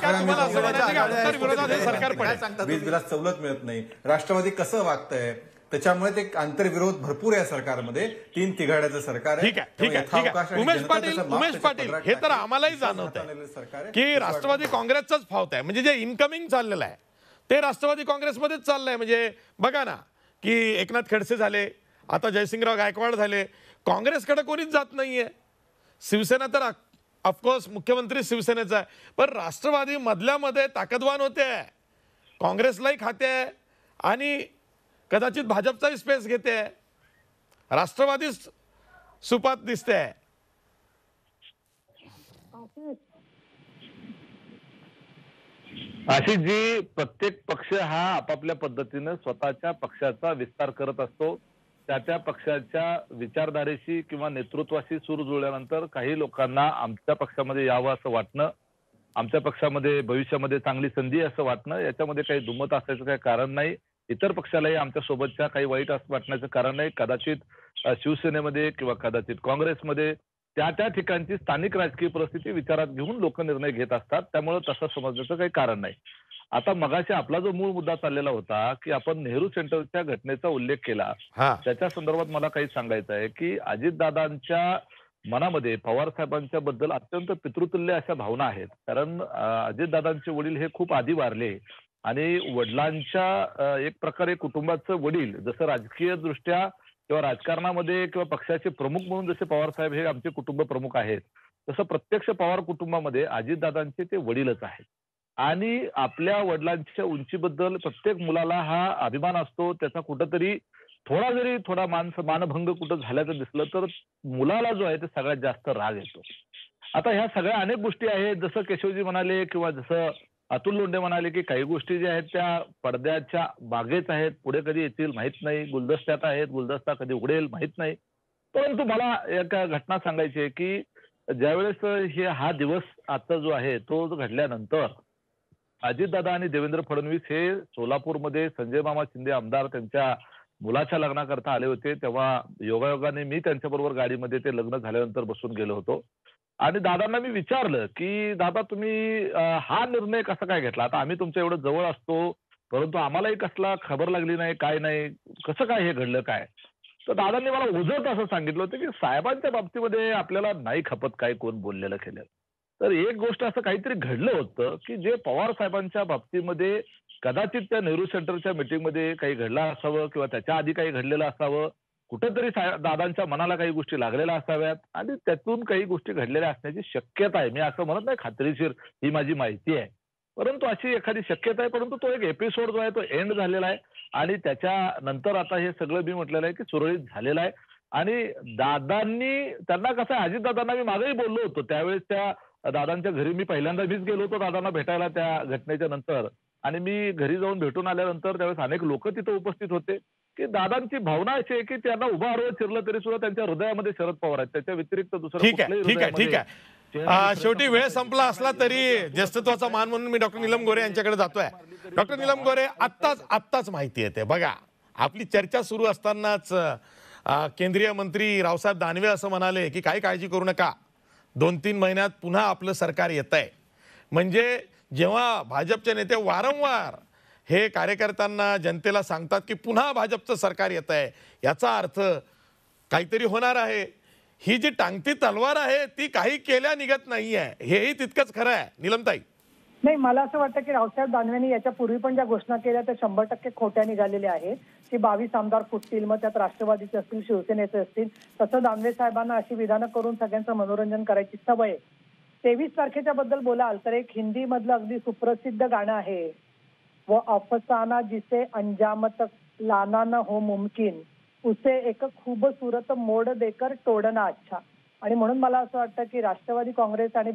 वीज बिलात सवलत मिळत नाही. राष्ट्रवादी कसं वागतंय, त्याच्यामुळे ते आंतरविरोध भरपूर आहे सरकारमध्ये. 3 तिघाड्याचं सरकार आहे. ठीक आहे. उमेश पाटील हे तर आम्हालाही जाणवत आहे की राष्ट्रवादी काँग्रेसचाच फावत आहे. म्हणजे जे इनकमिंग चाललेलं आहे ते राष्ट्रवादी काँग्रेसमध्येच चाललंय. म्हणजे बघा ना की एकनाथ खडसे झाले, आता जयसिंगराव गायकवाड झाले, काँग्रेसकडे कोणीच जात नाहीये. शिवसेना तर ऑफकोर्स मुख्यमंत्री शिवसेनेचा आहे, पण राष्ट्रवादी मधल्यामध्ये ताकदवान होते, काँग्रेसलाही खाते आणि कदाचित भाजपचाही स्पेस घेते. राष्ट्रवादी सुपात दिसते. अशी जी प्रत्येक पक्ष हा आपापल्या पद्धतीनं स्वतःच्या पक्षाचा विस्तार करत असतो. त्या पक्षाच्या विचारधारेशी किंवा नेतृत्वाशी सूर जुळल्यानंतर काही लोकांना आमच्या पक्षामध्ये यावं असं वाटणं, आमच्या पक्षामध्ये भविष्यामध्ये चांगली संधी असं वाटणं, याच्यामध्ये काही दुमत असायचं काही कारण नाही. इतर पक्षालाही आमच्या सोबतच्या काही वाईट असं वाटण्याचं कारण नाही. कदाचित शिवसेनेमध्ये किंवा कदाचित काँग्रेसमध्ये त्या ठिकाणची स्थानिक राजकीय परिस्थिती विचारात घेऊन लोक निर्णय घेत असतात. त्यामुळे तसं समजण्याचं काही कारण नाही. आता मगाशी आपला जो मूळ मुद्दा चाललेला होता की आपण नेहरू सेंटरच्या घटनेचा उल्लेख केला, त्याच्या संदर्भात मला काही सांगायचं आहे की अजितदादांच्या मनामध्ये पवार साहेबांच्या बद्दल अत्यंत पितृतुल्य अशा भावना आहेत. कारण अजितदादांचे वडील हे खूप आधी वारले आणि वडिलांच्या एक प्रकारे कुटुंबाचं वडील जसं राजकीय दृष्ट्या किंवा राजकारणामध्ये किंवा पक्षाचे प्रमुख म्हणून जसे पवार साहेब हे आमचे कुटुंब प्रमुख आहेत, तसं प्रत्यक्ष पवार कुटुंबामध्ये अजितदादांचे ते वडीलच आहेत. आणि आपल्या वडिलांच्या उंचीबद्दल प्रत्येक मुलाला हा अभिमान असतो. त्याचा कुठंतरी थोडा मानभंग कुठं झाल्याचं दिसलं तर मुलाला जो आहे ते सगळ्यात जास्त राग येतो. आता ह्या सगळ्या अनेक गोष्टी आहेत. जसं केशवजी म्हणाले किंवा जसं अतुल लोंढे म्हणाले की काही गोष्टी ज्या आहेत त्या पडद्याच्या मागेच आहेत, पुढे कधी येतील माहित नाही, गुलदस्त्यात आहेत, गुलदस्ता कधी उघडेल माहित नाही. परंतु मला एक घटना सांगायची आहे की ज्यावेळेस हा दिवस आजचा जो आहे तो घडल्यानंतर अजितदादा आणि देवेंद्र फडणवीस हे सोलापूरमध्ये संजय मामा शिंदे आमदार त्यांच्या मुलाच्या लग्नाकरता आले होते. तेव्हा योगायोगाने मी त्यांच्याबरोबर गाडीमध्ये ते लग्न झाल्यानंतर बसून गेलो होतो आणि दादांना मी विचारलं की दादा तुम्ही हा निर्णय कसा काय घेतला? आता आम्ही तुमच्या एवढं जवळ असतो, परंतु आम्हालाही कसला खबर लागली नाही, काय नाही, कसं काय हे घडलं काय? तर दादांनी मला उजळत असं सांगितलं होतं की साहेबांच्या बाबतीमध्ये आपल्याला नाही खपत काय कोण बोललेलं केलं. तर एक गोष्ट असं काहीतरी घडलं होतं की जे पवार साहेबांच्या बाबतीमध्ये कदाचित त्या नेहरू सेंटरच्या मीटिंगमध्ये काही घडलं असावं किंवा त्याच्या आधी काही घडलेलं असावं, कुठंतरी दादांच्या मनाला काही गोष्टी लागलेल्या असाव्यात आणि त्यातून काही गोष्टी घडलेल्या असण्याची शक्यता आहे. मी असं म्हणत नाही खात्रीशीर ही माझी माहिती आहे, परंतु अशी एखादी शक्यता आहे. परंतु तो एक एपिसोड जो आहे तो एंड झालेला आहे आणि त्याच्यानंतर आता हे सगळं मी म्हटलेलं आहे की सुरळीत झालेलं आहे. आणि दादांनी त्यांना कसं आहे, अजितदादांना मी मागेही बोललो होतो, त्यावेळेस त्या दादांच्या घरी मी पहिल्यांदा मीच गेलो होतो दादांना भेटायला त्या घटनेच्या नंतर. आणि मी घरी जाऊन भेटून आल्यानंतर त्यावेळेस अनेक लोक तिथे उपस्थित होते की दादांची भावना अशी आहे की त्यांना उभा आडवं चिरलं तरी सुद्धा त्यांच्या हृदयामध्ये शरद पवार आहेत, त्याच्या व्यतिरिक्त दुसरं ठीक आहे. शेवटी वेळ संपला असला तरी ज्येष्ठत्वाचा मान म्हणून मी डॉक्टर नीलम गोरे यांच्याकडे जातोय. डॉक्टर नीलम गोरे, आत्ताच माहिती येते बघा, आपली चर्चा सुरू असतानाच केंद्रीय मंत्री रावसाहेब दानवे असं म्हणाले की काही काळजी करू नका, 2-3 महिन्यात पुन्हा आपलं सरकार येत आहे. म्हणजे जेव्हा भाजपचे नेते वारंवार हे कार्यकर्त्यांना जनतेला सांगतात की पुन्हा भाजपचं सरकार येत आहे, याचा अर्थ काहीतरी होणार आहे. ही जी टांगती तलवार आहे ती काही केल्या निघत नाहीये, हेही तितकंच खरं आहे. नीलमताई, नाही, मला असं वाटतं की रावसाहेब दानवेंनी याच्या पूर्वी पण ज्या घोषणा केल्या त्या 100% खोट्या निघालेल्या आहेत की 22 आमदार फुटतील, मग त्यात राष्ट्रवादीचे असतील, शिवसेनेचे असतील. तसं दानवे साहेबांना अशी विधानं करून सगळ्यांचं मनोरंजन करायची सवय आहे. 23 तारखेच्या बद्दल बोलाल तर एक हिंदी मधलं अगदी सुप्रसिद्ध गाणं आहे, वो अफसाना जिसे अंजाम तक लाना न हो मुमकिन, उसे एक खूबसूरत मोड देकर तोडना अच्छा. आणि म्हणून मला असं वाटतं की राष्ट्रवादी काँग्रेस आणि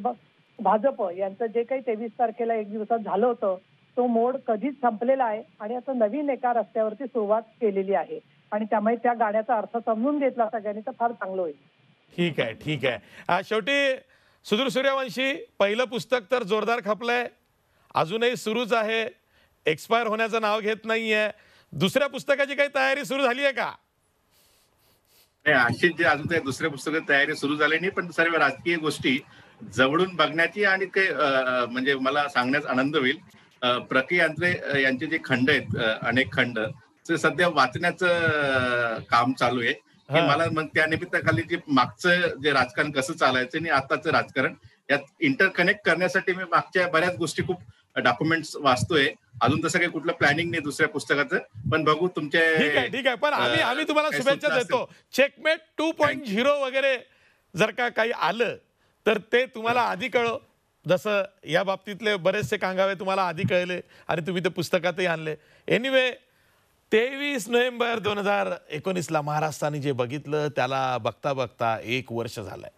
भाजप यांचं जे काही 23 तारखेला एक दिवसात झालं होतं तो मोड कधीच संपलेला आहे आणि आता नवीन एका रस्त्यावरती सुरुवात केलेली आहे. आणि त्यामुळे त्या गाण्याचा अर्थ समजून घेतला सगळ्यांनी तर फार चांगलं होईल. ठीक आहे. शेवटी सुधीर सूर्यवंशी, पहिलं पुस्तक तर जोरदार खपलंय, अजूनही सुरूच आहे, एक्सपायर होण्याचं नाव घेत नाहीये. दुसऱ्या पुस्तकाची काही तयारी सुरू झाली आहे का? नाही, अशीच जे अजून काही दुसऱ्या पुस्तकाची तयारी सुरू झाली नाही, पण सर्व राजकीय गोष्टी जवळून बघण्याची आणि काही म्हणजे मला सांगण्यास आनंद होईल. प्रकी यांचे जे खंड आहेत, अनेक खंड, सध्या वाचण्याचं काम चालू आहे की हा. मला मग त्या निमित्ताखाली जे मागचं जे राजकारण कसं चालायचं आणि आताचं राजकारण यात इंटरकनेक्ट करण्यासाठी मी मागच्या बऱ्याच गोष्टी खूप डॉक्युमेंट्स वाचतोय. अजून तसं काही कुठलं प्लॅनिंग नाही दुसऱ्या पुस्तकाचं, पण बघू तुमचे ठीक आहे पण आम्ही तुम्हाला काही शुभेच्छा सूचना देतो. चेकमेट 2.0 वगैरे जर का काही आलं तर ते तुम्हाला आधी कळव. जसं या बाबतीतले बरेचसे कांगावे तुम्हाला आधी कळले आणि तुम्ही ते पुस्तकातही आणले. एनिवे 23 नोव्हेंबर 2019ला महाराष्ट्राने जे बघितलं त्याला बघता बघता 1 वर्ष झालंय.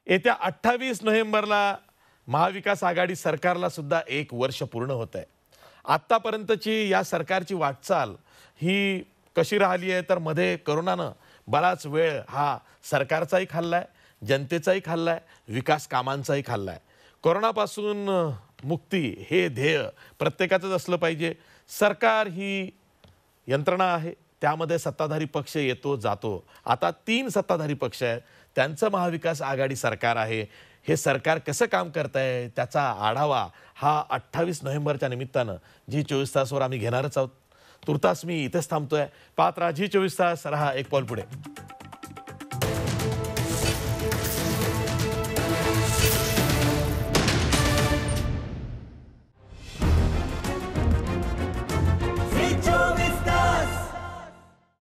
येत्या 28 नोव्हेंबरला महाविकास आघाडी सरकारला सुद्धा 1 वर्ष पूर्ण होत आहे. आत्तापर्यंतची या सरकारची वाटचाल ही कशी राहिली आहे तर मध्ये करोनानं बराच वेळ हा सरकारचाही खाल्लाय, जनतेचाही खाल्लाय, विकास कामांचाही खाल्लाय. कोरोनापासून मुक्ती हे ध्येय प्रत्येकाचंच असलं पाहिजे. सरकार ही यंत्रणा आहे, त्यामध्ये सत्ताधारी पक्ष येतो जातो. आता 3 सत्ताधारी पक्ष आहेत, त्यांचं महाविकास आघाडी सरकार आहे. हे सरकार कसं काम करत आहे त्याचा आढावा हा 28 नोव्हेंबरच्या निमित्तानं G24 तासवर आम्ही घेणारच आहोत. तुर्तास मी इथेच थांबतोय. पाहत राहा G24 तास, रहा एक पाऊल पुढे.